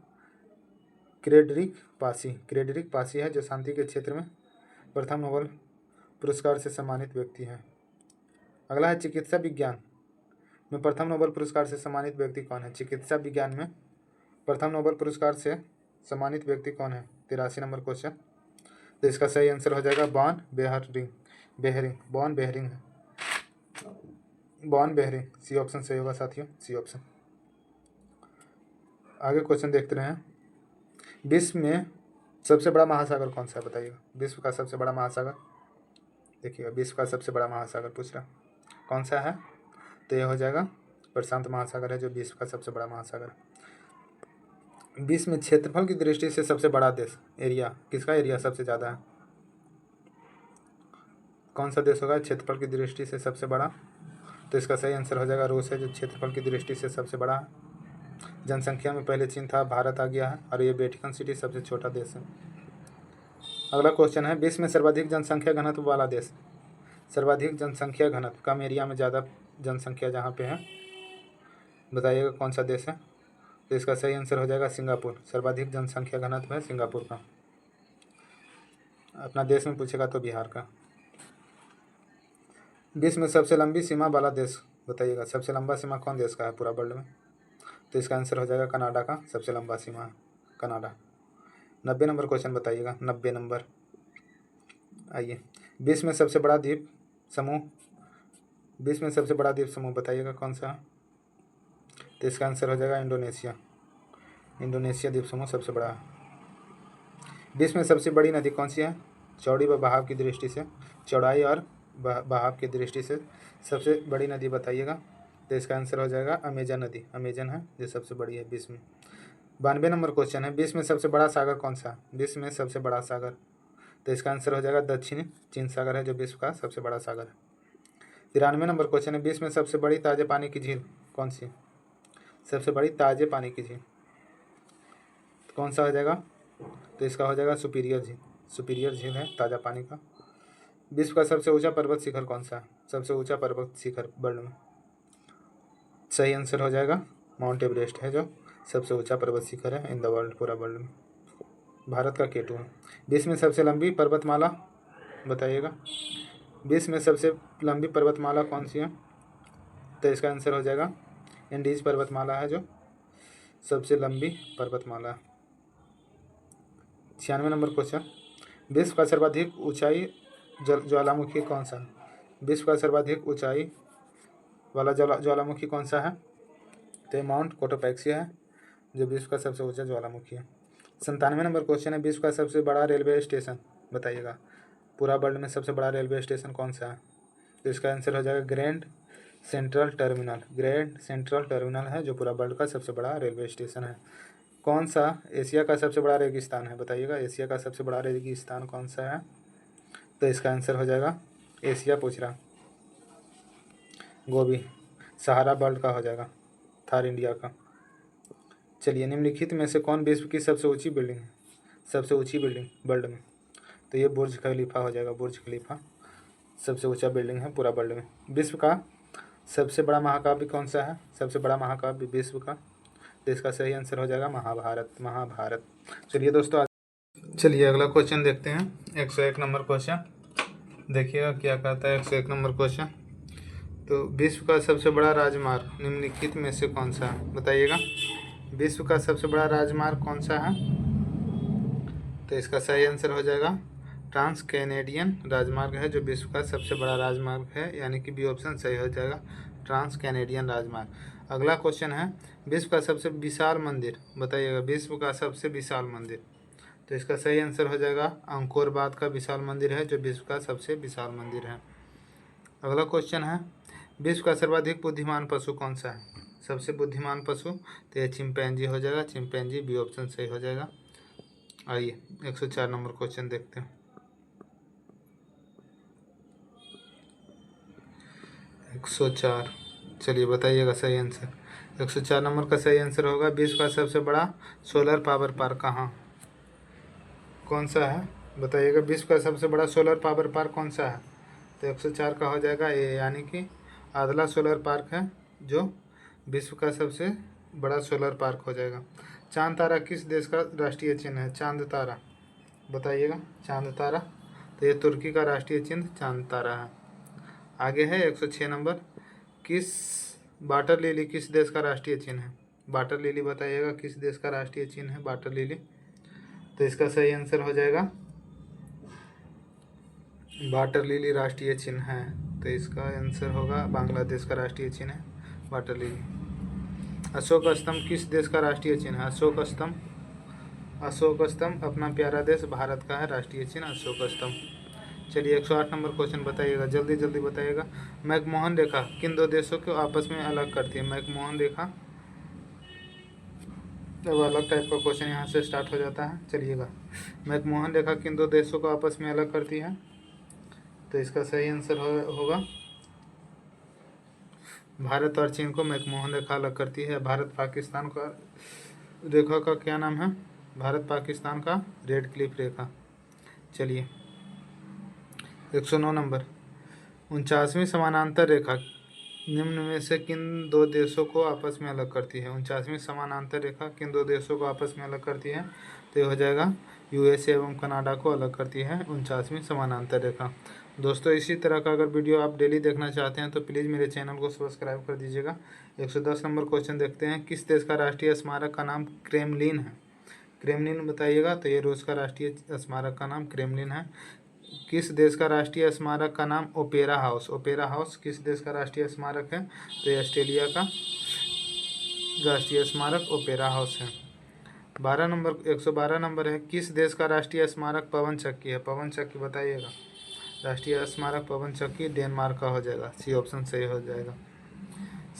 क्रेडरिक पासी है जो शांति के क्षेत्र में प्रथम नोबेल पुरस्कार से सम्मानित व्यक्ति हैं। अगला है चिकित्सा विज्ञान में प्रथम नोबेल पुरस्कार से सम्मानित व्यक्ति कौन है? चिकित्सा विज्ञान में प्रथम नोबेल पुरस्कार से सम्मानित व्यक्ति कौन है? 83 नंबर क्वेश्चन। तो इसका सही आंसर हो जाएगा बॉन बेहरिंग। सी ऑप्शन सही होगा साथियों, सी ऑप्शन। आगे क्वेश्चन देखते रहे हैं। विश्व में सबसे बड़ा महासागर कौन सा है बताइएगा? विश्व का सबसे बड़ा महासागर, देखिएगा विश्व का सबसे बड़ा महासागर पूछ रहा कौन सा है? तो यह हो जाएगा प्रशांत महासागर है जो विश्व का सबसे बड़ा महासागर। विश्व में क्षेत्रफल की दृष्टि से सबसे बड़ा देश, एरिया, किसका एरिया सबसे ज़्यादा है? कौन सा देश होगा क्षेत्रफल की दृष्टि से सबसे बड़ा? तो इसका सही आंसर हो जाएगा रूस है जो क्षेत्रफल की दृष्टि से सबसे बड़ा है। जनसंख्या में पहले चीन था, भारत आ गया है और ये वेटिकन सिटी सबसे छोटा देश है। अगला क्वेश्चन है विश्व में सर्वाधिक जनसंख्या घनत्व वाला देश, सर्वाधिक जनसंख्या घनत्व, कम एरिया में ज़्यादा जनसंख्या जहाँ पे है, बताइएगा कौन सा देश है? तो इसका सही आंसर हो जाएगा सिंगापुर। सर्वाधिक जनसंख्या घनत्व है सिंगापुर का। अपना देश में पूछेगा तो बिहार का। विश्व में सबसे लंबी सीमा वाला देश बताइएगा, सबसे लंबा सीमा कौन देश का है पूरा वर्ल्ड में? तो इसका आंसर हो जाएगा कनाडा का सबसे लंबा सीमा है कनाडा। 90 नंबर क्वेश्चन बताइएगा, 90 नंबर। आइए, विश्व में सबसे बड़ा द्वीप समूह, विश्व में सबसे बड़ा द्वीप समूह बताइएगा कौन सा? तो इसका आंसर हो जाएगा इंडोनेशिया द्वीप समूह सबसे बड़ा है। विश्व में सबसे बड़ी नदी कौन सी है? चौड़ी व बहाव की दृष्टि से, चौड़ाई और बहाव की दृष्टि से सबसे बड़ी नदी बताइएगा। तो इसका आंसर हो जाएगा अमेजन नदी, अमेजन है जो सबसे बड़ी है विश्व में। 92 नंबर क्वेश्चन है विश्व में सबसे बड़ा सागर कौन सा? विश्व में सबसे बड़ा सागर, तो इसका आंसर हो जाएगा दक्षिणी चीन सागर है जो विश्व का सबसे बड़ा सागर है। 93 नंबर क्वेश्चन है विश्व में सबसे बड़ी ताजे पानी की झील कौन सी? सबसे बड़ी ताजे पानी की झील कौन सा हो जाएगा? तो इसका हो जाएगा सुपीरियर झील है ताज़ा पानी का। विश्व का सबसे ऊंचा पर्वत शिखर कौन सा है? सबसे ऊंचा पर्वत शिखर वर्ल्ड में, सही आंसर हो जाएगा माउंट एवरेस्ट है जो सबसे ऊंचा पर्वत शिखर है इन द वर्ल्ड, पूरा वर्ल्ड में। भारत का K2 है। विश्व में सबसे लंबी पर्वतमाला बताइएगा, विश्व में सबसे लंबी पर्वतमाला कौन सी है? तो इसका आंसर हो जाएगा इंडीज पर्वतमाला है जो सबसे लंबी पर्वतमाला है। 96 नंबर क्वेश्चन विश्व का सर्वाधिक ऊंचाई ज्वालामुखी कौन सा है? विश्व का सर्वाधिक ऊंचाई वाला ज्वालामुखी कौन सा है? तो माउंट कोटोपैक्सी है जो विश्व का सबसे ऊंचा ज्वालामुखी है। 97 नंबर क्वेश्चन है विश्व का सबसे बड़ा रेलवे स्टेशन बताइएगा, पूरा वर्ल्ड में सबसे बड़ा रेलवे स्टेशन कौन सा है? तो इसका आंसर हो जाएगा ग्रैंड सेंट्रल टर्मिनल है जो पूरा वर्ल्ड का सबसे बड़ा रेलवे स्टेशन है। कौन सा एशिया का सबसे बड़ा रेगिस्तान है बताइएगा, एशिया का सबसे बड़ा रेगिस्तान कौन सा है? तो इसका आंसर हो जाएगा एशिया पूछ रहा, गोबी सहारा वर्ल्ड का हो जाएगा, थार इंडिया का। चलिए, निम्नलिखित में से कौन विश्व की सबसे ऊंची बिल्डिंग है, सबसे ऊंची बिल्डिंग वर्ल्ड में? तो ये बुर्ज खलीफा हो जाएगा, बुर्ज खलीफा सबसे ऊंचा बिल्डिंग है पूरा वर्ल्ड में। विश्व का सबसे बड़ा महाकाव्य कौन सा है? सबसे बड़ा महाकाव्य विश्व का, तो इसका सही आंसर हो जाएगा महाभारत। चलिए दोस्तों, चलिए अगला क्वेश्चन देखते हैं। 101 नंबर क्वेश्चन देखिएगा क्या कहता है। 101 नंबर क्वेश्चन, तो विश्व का सबसे बड़ा राजमार्ग निम्नलिखित में से कौन सा है बताइएगा? विश्व का सबसे बड़ा राजमार्ग कौन सा है? तो इसका सही आंसर हो जाएगा ट्रांस कैनेडियन राजमार्ग है जो विश्व का सबसे बड़ा राजमार्ग है, यानी कि बी ऑप्शन सही हो जाएगा ट्रांस कैनेडियन राजमार्ग। अगला क्वेश्चन है विश्व का सबसे विशाल मंदिर बताइएगा, विश्व का सबसे विशाल मंदिर, तो इसका सही आंसर हो जाएगा अंकोर वाट का विशाल मंदिर है जो विश्व का सबसे विशाल मंदिर है। अगला क्वेश्चन है विश्व का सर्वाधिक बुद्धिमान पशु कौन सा है? सबसे बुद्धिमान पशु, तो यह चिंपैंजी हो जाएगा, चिंपैंजी बी ऑप्शन सही हो जाएगा। आइए 104 नंबर क्वेश्चन देखते हैं। 104, चलिए बताइएगा सही आंसर। 104 नंबर का सही आंसर होगा विश्व का सबसे बड़ा सोलर पावर पार्क कौन सा है बताइएगा? विश्व का सबसे बड़ा सोलर पावर पार्क कौन सा है? तो 104 का हो जाएगा ए, यानी कि आदला सोलर पार्क है जो विश्व का सबसे बड़ा सोलर पार्क हो जाएगा। चांद तारा किस देश का राष्ट्रीय चिन्ह है? चांद तारा बताइएगा। चांद तारा, तो ये तुर्की का राष्ट्रीय चिन्ह चांद तारा है। आगे है 106 नंबर, किस वाटर लिली किस देश का राष्ट्रीय चिन्ह है? वाटर लिली बताइएगा किस देश का राष्ट्रीय चिन्ह है वाटर लिली? तो इसका सही आंसर हो जाएगा वाटर लिली राष्ट्रीय चिन्ह है, तो इसका आंसर होगा बांग्लादेश का राष्ट्रीय चिन्ह है वाटर लिली। अशोक स्तंभ किस देश का राष्ट्रीय चिन्ह है? अशोक स्तंभ अपना प्यारा देश भारत का है राष्ट्रीय चिन्ह अशोक स्तंभ। चलिए 108 नंबर क्वेश्चन बताइएगा, जल्दी जल्दी बताइएगा। मैकमोहन रेखा किन दो देशों को आपस में अलग करती है? मैकमोहन रेखा, अब अलग टाइप का क्वेश्चन यहाँ से स्टार्ट हो जाता है। चलिएगा, मैकमोहन रेखा किन दो देशों को आपस में अलग करती है? तो इसका सही आंसर होगा भारत और चीन को मैकमोहन रेखा अलग करती है। भारत पाकिस्तान का रेखा का क्या नाम है? भारत पाकिस्तान का रेड क्लिफ रेखा। चलिए 109 नंबर, 49वीं समानांतर रेखा निम्न में से किन दो देशों को आपस में अलग करती है? 49वीं समानांतर रेखा किन दो देशों को आपस में अलग करती है? तो ये हो जाएगा यूएसए एवं कनाडा को अलग करती है 49वीं समानांतर रेखा। दोस्तों इसी तरह का अगर वीडियो आप डेली देखना चाहते हैं तो प्लीज़ मेरे चैनल को सब्सक्राइब कर दीजिएगा। 110 नंबर क्वेश्चन देखते हैं, किस देश का राष्ट्रीय स्मारक का नाम क्रेमलिन है? क्रेमलिन बताइएगा। तो ये रूस का राष्ट्रीय स्मारक का नाम क्रेमलिन है। किस देश का राष्ट्रीय स्मारक का नाम ओपेरा हाउस? ओपेरा हाउस किस देश का राष्ट्रीय स्मारक है? तो ये ऑस्ट्रेलिया का राष्ट्रीय स्मारक ओपेरा हाउस है। 112 नंबर है, किस देश का राष्ट्रीय स्मारक पवन चक्की है? पवन चक्की बताइएगा। राष्ट्रीय स्मारक पवन चक्की डेनमार्क का हो जाएगा, सी ऑप्शन सही हो जाएगा।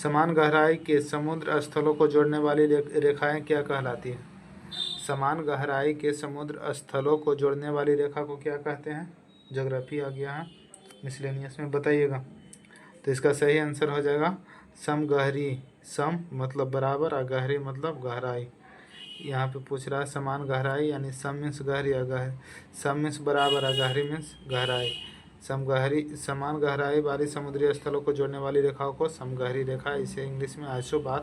समान गहराई के समुद्र स्थलों को जोड़ने वाली रेखाएं क्या कहलाती हैं? समान गहराई के समुद्र स्थलों को जोड़ने वाली रेखा को क्या कहते हैं? ज्योग्राफी आ गया है मिसलेनियस में, बताइएगा। तो इसका सही आंसर हो जाएगा समगहरी। सम मतलब बराबर और गहरी मतलब गहराई। यहाँ पे पूछ रहा है समान गहराई, यानी सम मीन्स गहरी या गहरी, सम मीन्स बराबर और गहरी मीन्स गहराई। समान गहराई वाली समुद्री स्थलों को जोड़ने वाली रेखाओं को समगहरी रेखा, इसे इंग्लिश में आइसोबाथ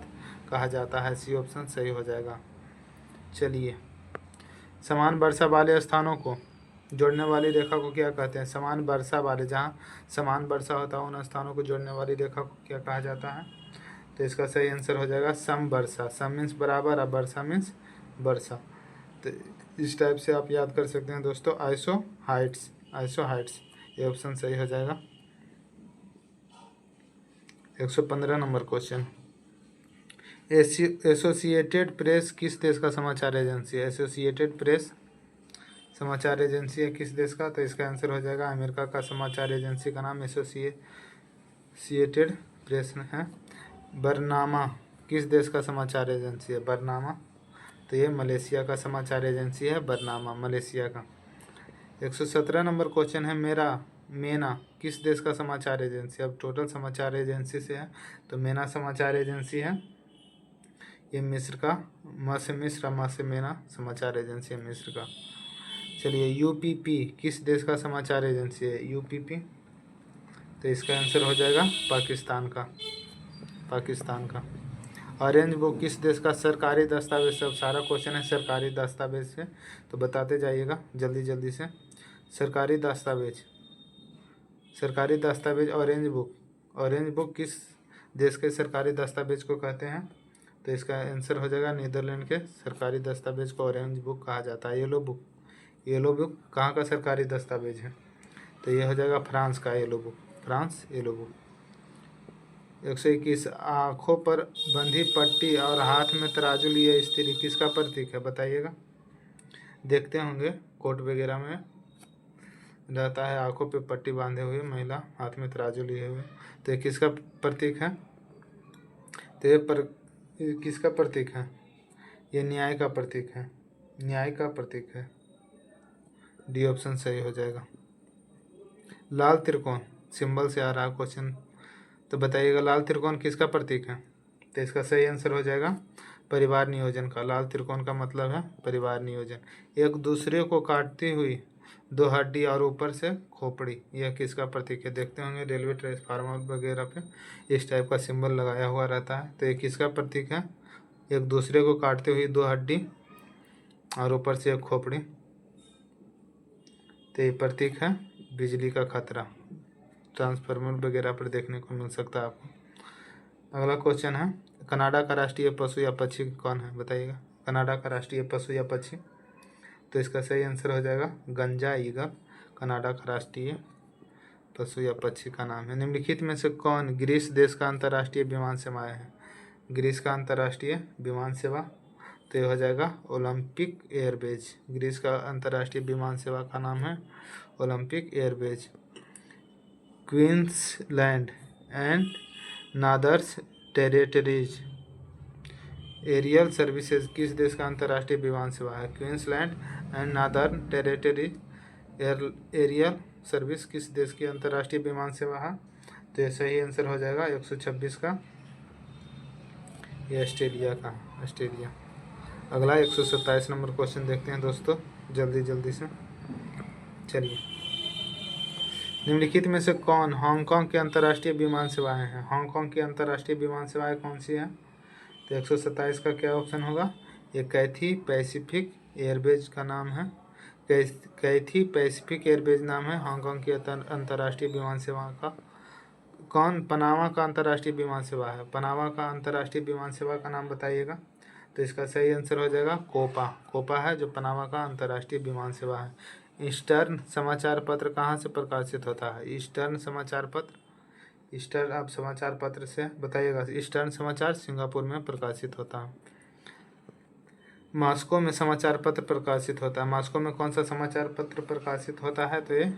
कहा जाता है, सी ऑप्शन सही हो जाएगा। चलिए, समान वर्षा वाले स्थानों को जोड़ने वाली रेखा को क्या कहते हैं? समान वर्षा वाले, जहाँ समान वर्षा होता है उन स्थानों को जोड़ने वाली रेखा को क्या कहा जाता है? तो इसका सही आंसर हो जाएगा सम वर्षा। सम मीन्स बराबर और वर्षा मीन्स वर्षा। तो इस टाइप से आप याद कर सकते हैं दोस्तों। आइसो हाइट्स, ये ऑप्शन सही हो जाएगा। 115 नंबर क्वेश्चन, एसोसिएटेड प्रेस किस देश का समाचार एजेंसी है? एसोसिएटेड प्रेस समाचार एजेंसी है किस देश का? तो इसका आंसर हो जाएगा अमेरिका का समाचार एजेंसी का नाम एसोसिएटेड प्रेस है। बरनामा किस देश का समाचार एजेंसी है? बरनामा, तो ये मलेशिया का समाचार एजेंसी है बरनामा, मलेशिया का। 117 नंबर क्वेश्चन है, मेना किस देश का समाचार एजेंसी? अब टोटल समाचार एजेंसी से है, तो मेना समाचार एजेंसी है ये मिस्र का, म से मेना समाचार एजेंसी है मिस्र का। चलिए, यूपीपी किस देश का समाचार एजेंसी है? यूपीपी, तो इसका आंसर हो जाएगा पाकिस्तान का। ऑरेंज बुक किस देश का सरकारी दस्तावेज? सब सारा क्वेश्चन है सरकारी दस्तावेज से, तो बताते जाइएगा जल्दी जल्दी से। सरकारी दस्तावेज ऑरेंज बुक किस देश के सरकारी दस्तावेज को कहते हैं? तो इसका आंसर हो जाएगा नीदरलैंड के सरकारी दस्तावेज को ऑरेंज बुक कहा जाता है। येलो बुक कहाँ का सरकारी दस्तावेज है? तो ये हो जाएगा फ्रांस का येलो बुक। 121, आँखों पर बंधी पट्टी और हाथ में तराजू लिए स्त्री किसका प्रतीक है? बताइएगा। देखते होंगे कोर्ट वगैरह में रहता है, आँखों पे पट्टी बांधे हुए महिला, हाथ में तराजू लिए हुए, तो ये किसका प्रतीक है? तो ये किसका प्रतीक है? ये न्याय का प्रतीक है। डी ऑप्शन सही हो जाएगा। लाल त्रिकोण सिंबल से आ रहा क्वेश्चन, तो बताइएगा लाल त्रिकोण किसका प्रतीक है? तो इसका सही आंसर हो जाएगा परिवार नियोजन का। लाल त्रिकोण का मतलब है परिवार नियोजन। एक दूसरे को काटती हुई दो हड्डी और ऊपर से खोपड़ी, यह किसका प्रतीक है? देखते होंगे रेलवे ट्रांसफार्मर वगैरह पे इस टाइप का सिंबल लगाया हुआ रहता है, तो ये किसका प्रतीक है? एक दूसरे को काटते हुए 2 हड्डी और ऊपर से एक खोपड़ी। तो ये प्रतीक है बिजली का खतरा, ट्रांसफार्मर वगैरह पर देखने को मिल सकता है आपको। अगला क्वेश्चन है, कनाडा का राष्ट्रीय पशु या पक्षी कौन है, बताइएगा। कनाडा का राष्ट्रीय पशु या पक्षी, तो इसका सही आंसर हो जाएगा गंजा ईगल, कनाडा का राष्ट्रीय पशु या पक्षी का नाम है। निम्नलिखित में से कौन ग्रीस देश का अंतर्राष्ट्रीय विमान सेवाएं है। ग्रीस का अंतर्राष्ट्रीय विमान सेवा, तो ये हो जाएगा ओलंपिक एयरवेज। ग्रीस का अंतर्राष्ट्रीय विमान सेवा का नाम है Olympic Airways. Queensland and Northern Territories aerial services किस देश का अंतर्राष्ट्रीय विमान सेवा है। Queensland and Northern Territory aerial service किस देश की अंतर्राष्ट्रीय विमान सेवा है। तो ये सही आंसर हो जाएगा 126 का, ये ऑस्ट्रेलिया का, ऑस्ट्रेलिया। अगला 127 नंबर क्वेश्चन देखते हैं दोस्तों, जल्दी से। चलिए, निम्नलिखित में से कौन हांगकांग के अंतर्राष्ट्रीय विमान सेवाएं हैं। हांगकांग की अंतर्राष्ट्रीय विमान सेवाएं कौन सी हैं। तो 127 का क्या ऑप्शन होगा, ये कैथी पैसिफिक एयरवेज का नाम है। कैथी पैसिफिक एयरवेज नाम है हांगकांग की अंतर्राष्ट्रीय विमान सेवा का। कौन पनामा का अंतर्राष्ट्रीय विमान सेवा है। पनामा का अंतर्राष्ट्रीय विमान सेवा का नाम बताइएगा। तो इसका सही आंसर हो जाएगा कोपा। कोपा है जो पनामा का अंतर्राष्ट्रीय विमान सेवा है। ईस्टर्न समाचार पत्र कहाँ से प्रकाशित होता है। ईस्टर्न समाचार पत्र, ईस्टर्न आप समाचार पत्र से बताइएगा। ईस्टर्न समाचार सिंगापुर में प्रकाशित होता है। मॉस्को में समाचार पत्र प्रकाशित होता है। मॉस्को में कौन सा समाचार पत्र प्रकाशित होता है। तो ये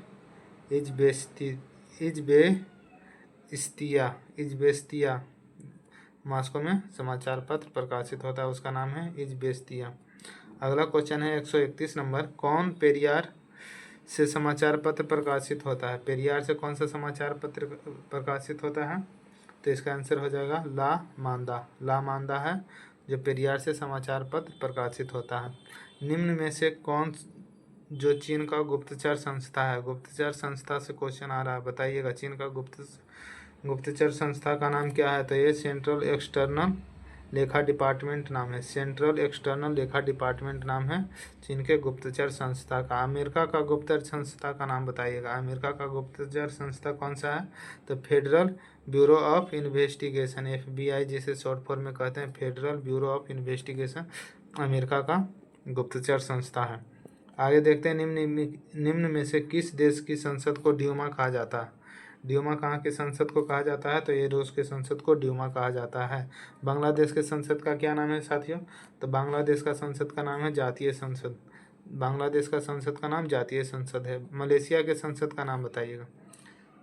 इज़बेस्तिया मॉस्को में समाचार पत्र प्रकाशित होता है, उसका नाम है इज़बेस्तिया। अगला क्वेश्चन है 131 नंबर, कौन पेरियार से समाचार पत्र प्रकाशित होता है। पेरियार से कौन सा समाचार पत्र प्रकाशित होता है। तो इसका आंसर हो जाएगा ला मांदा। ला मांदा है जो पेरियार से समाचार पत्र प्रकाशित होता है। निम्न में से कौन जो चीन का गुप्तचर संस्था है। गुप्तचर संस्था से क्वेश्चन आ रहा है, बताइएगा। चीन का गुप्तचर संस्था का नाम क्या है। तो ये सेंट्रल एक्सटर्नल लेखा डिपार्टमेंट नाम है। सेंट्रल एक्सटर्नल लेखा डिपार्टमेंट नाम है चीन के गुप्तचर संस्था का। अमेरिका का गुप्तचर संस्था का नाम बताइएगा। अमेरिका का गुप्तचर संस्था कौन सा है। तो federal bureau of investigation, FBI जिसे शॉर्ट फॉर्म में कहते हैं, federal bureau of investigation America का गुप्तचर संस्था है। आगे देखते हैं, निम्न में से किस देश की संसद को ड्यूमा कहा जाता है। ड्यूमा कहाँ के संसद को कहा जाता है। तो ये रूस के संसद को ड्यूमा कहा जाता है। बांग्लादेश के संसद का क्या नाम है साथियों। तो बांग्लादेश का संसद का नाम है जातीय संसद। बांग्लादेश का संसद का नाम जातीय संसद है। मलेशिया के संसद का नाम बताइएगा।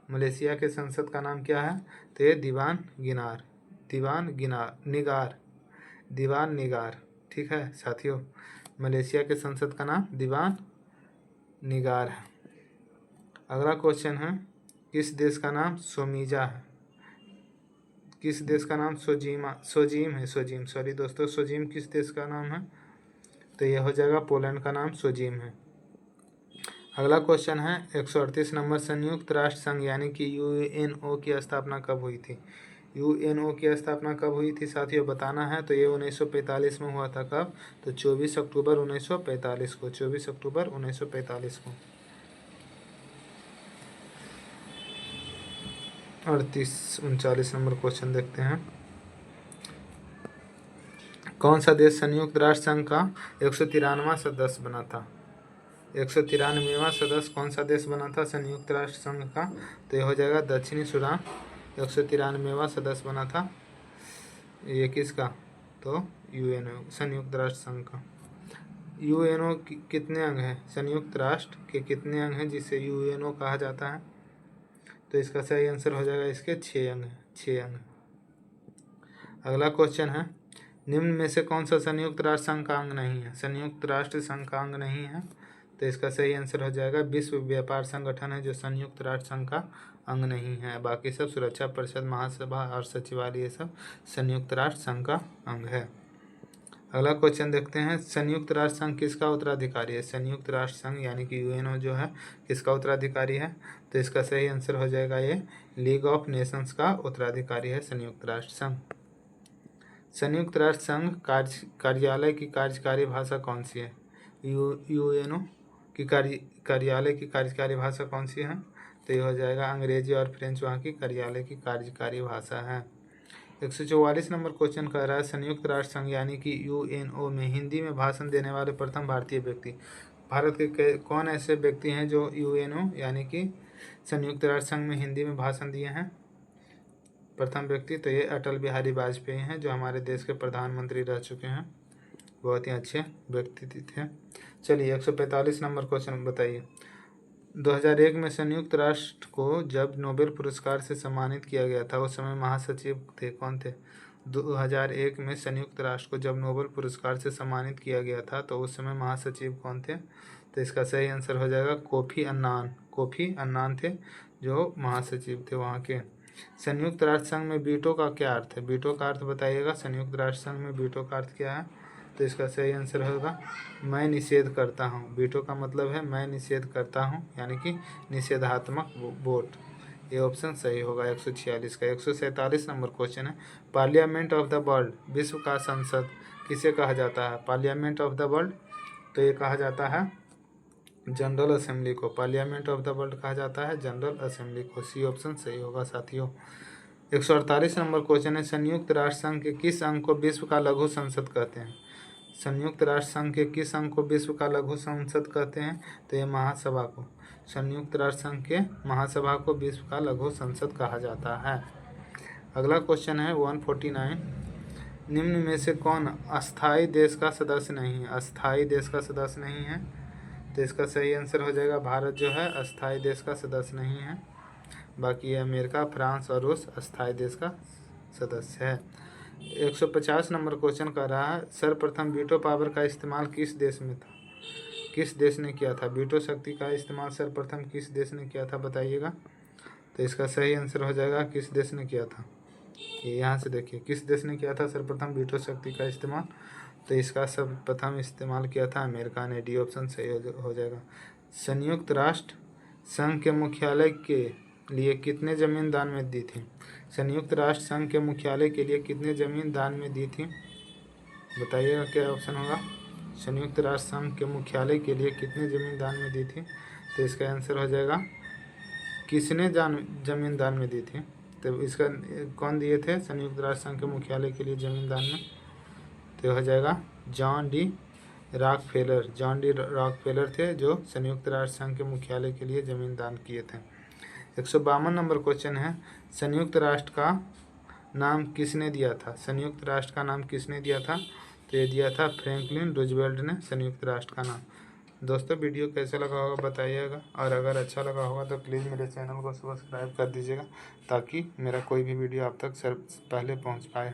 मलेशिया के संसद का नाम क्या है। तो ये दीवान निगार, ठीक है साथियों। मलेशिया के संसद का नाम दीवान निगार है। अगला क्वेश्चन है, किस देश का नाम सोमीजा है। किस देश का नाम सोजीम किस देश का नाम है। तो यह हो जाएगा पोलैंड का नाम सोजीम है। अगला क्वेश्चन है 138 नंबर, संयुक्त राष्ट्र संघ यानी कि UNO की स्थापना कब हुई थी। UNO की स्थापना कब हुई थी साथियों, बताना है। तो ये 1945 में हुआ था। कब। तो 24 अक्टूबर 1945 को। 24 अक्टूबर 1945 को। 39 नंबर क्वेश्चन देखते हैं, कौन सा देश संयुक्त राष्ट्र संघ का 193वां सदस्य बना था। 193वां सदस्य कौन सा देश बना था संयुक्त राष्ट्र संघ का। तो ये हो जाएगा दक्षिणी सूडान 193वां सदस्य बना था। ये किसका। तो UNO संयुक्त राष्ट्र संघ का। UNO कितने अंग हैं। संयुक्त राष्ट्र के कितने अंग हैं जिसे UNO कहा जाता है। तो इसका सही आंसर हो जाएगा इसके 6 अंग हैं। 6 अंग। अगला क्वेश्चन है, निम्न में से कौन सा संयुक्त राष्ट्र संघ का अंग नहीं है। संयुक्त राष्ट्र संघ का अंग नहीं है। तो इसका सही आंसर हो जाएगा विश्व व्यापार संगठन है जो संयुक्त राष्ट्र संघ का अंग नहीं है। बाकी सब सुरक्षा परिषद, महासभा और सचिवालय ये सब संयुक्त राष्ट्र संघ का अंग है। अगला क्वेश्चन देखते हैं, संयुक्त राष्ट्र संघ किसका उत्तराधिकारी है। संयुक्त राष्ट्र संघ यानी कि UNO जो है किसका उत्तराधिकारी है। तो इसका सही आंसर हो जाएगा ये लीग ऑफ नेशंस का उत्तराधिकारी है संयुक्त राष्ट्र संघ। संयुक्त राष्ट्र संघ कार्यालय की कार्यकारी भाषा कौन सी है? यूएनओ की कार्यालय की कार्यकारी भाषा कौन सी है? तो ये हो जाएगा अंग्रेजी और फ्रेंच वहाँ की कार्यालय की कार्यकारी भाषा है। 144 नंबर क्वेश्चन कह रहा है संयुक्त राष्ट्र संघ यानी कि यूएनओ में हिंदी में भाषण देने वाले प्रथम भारतीय व्यक्ति। भारत के कौन ऐसे व्यक्ति हैं जो यूएनओ यानी कि संयुक्त राष्ट्र संघ में हिंदी में भाषण दिए हैं प्रथम व्यक्ति? तो ये अटल बिहारी वाजपेयी हैं जो हमारे देश के प्रधानमंत्री रह चुके हैं, बहुत ही अच्छे व्यक्ति थे। चलिए 145 नंबर क्वेश्चन बताइए। 2001 में संयुक्त राष्ट्र को जब नोबेल पुरस्कार से सम्मानित किया गया था उस समय महासचिव थे कौन थे? 2001 में संयुक्त राष्ट्र को जब नोबेल पुरस्कार से सम्मानित किया गया था तो उस समय महासचिव कौन थे? तो इसका सही आंसर हो जाएगा कोफी अन्नान। कोफी अन्नान थे जो महासचिव थे वहाँ के। संयुक्त राष्ट्र संघ में वीटो का क्या अर्थ है? वीटो का अर्थ बताइएगा। संयुक्त राष्ट्र संघ में वीटो का अर्थ क्या है? तो इसका सही आंसर होगा मैं निषेध करता हूँ। वीटो का मतलब है मैं निषेध करता हूँ, यानी कि निषेधात्मक वोट। ये ऑप्शन सही होगा 146 का। 147 नंबर क्वेश्चन है पार्लियामेंट ऑफ द वर्ल्ड, विश्व का संसद किसे कहा जाता है? पार्लियामेंट ऑफ द वर्ल्ड, तो ये कहा जाता है जनरल असेंबली को। पार्लियामेंट ऑफ द वर्ल्ड कहा जाता है जनरल असेंबली को। सी ऑप्शन सही होगा साथियों। 148 नंबर क्वेश्चन है संयुक्त राष्ट्र संघ के किस अंग को विश्व का लघु संसद कहते हैं? संयुक्त राष्ट्र संघ के किस अंग को विश्व का लघु संसद कहते हैं? तो ये महासभा को। संयुक्त राष्ट्र संघ के महासभा को विश्व का लघु संसद कहा जाता है। अगला क्वेश्चन है 149, निम्न में से कौन अस्थायी देश का सदस्य नहीं है? अस्थायी देश का सदस्य नहीं है, तो इसका सही आंसर हो जाएगा भारत जो है अस्थायी देश का सदस्य नहीं है। बाकी अमेरिका, फ्रांस और रूस अस्थायी देश का सदस्य है। 150 नंबर क्वेश्चन कर रहा है सर्वप्रथम वीटो पावर का इस्तेमाल किस देश में था? किस देश ने किया था? वीटो शक्ति का इस्तेमाल सर्वप्रथम किस देश ने किया था बताइएगा। तो इसका सही आंसर हो जाएगा किस देश ने किया था। ये यहाँ से देखिए किस देश ने किया था सर्वप्रथम वीटो शक्ति का इस्तेमाल। तो इसका सर्वप्रथम इस्तेमाल किया था अमेरिका ने। डी ऑप्शन सही हो जाएगा। संयुक्त राष्ट्र संघ के मुख्यालय के लिए कितने ज़मीन दान में दी थी? संयुक्त राष्ट्र संघ के मुख्यालय के लिए कितने ज़मीन दान में दी थी बताइएगा, क्या ऑप्शन होगा? संयुक्त राष्ट्र संघ के मुख्यालय के लिए कितने ज़मीन दान में दी थी? तो इसका आंसर हो जाएगा किसने ज़मीन दान में दी थी। तो इसका कौन दिए थे संयुक्त राष्ट्र संघ के मुख्यालय के लिए ज़मीन दान में? तो हो जाएगा John D Rockefeller. John D Rockefeller थे जो संयुक्त राष्ट्र संघ के मुख्यालय के लिए ज़मीन दान किए थे। 152 नंबर क्वेश्चन है संयुक्त राष्ट्र का नाम किसने दिया था? संयुक्त राष्ट्र का नाम किसने दिया था? तो ये दिया था फ्रैंकलिन रूजवेल्ट ने संयुक्त राष्ट्र का नाम। दोस्तों वीडियो कैसा लगा होगा बताइएगा, और अगर अच्छा लगा होगा तो प्लीज़ मेरे चैनल को सब्सक्राइब कर दीजिएगा ताकि मेरा कोई भी वीडियो आप तक पहले पहुंच पाए।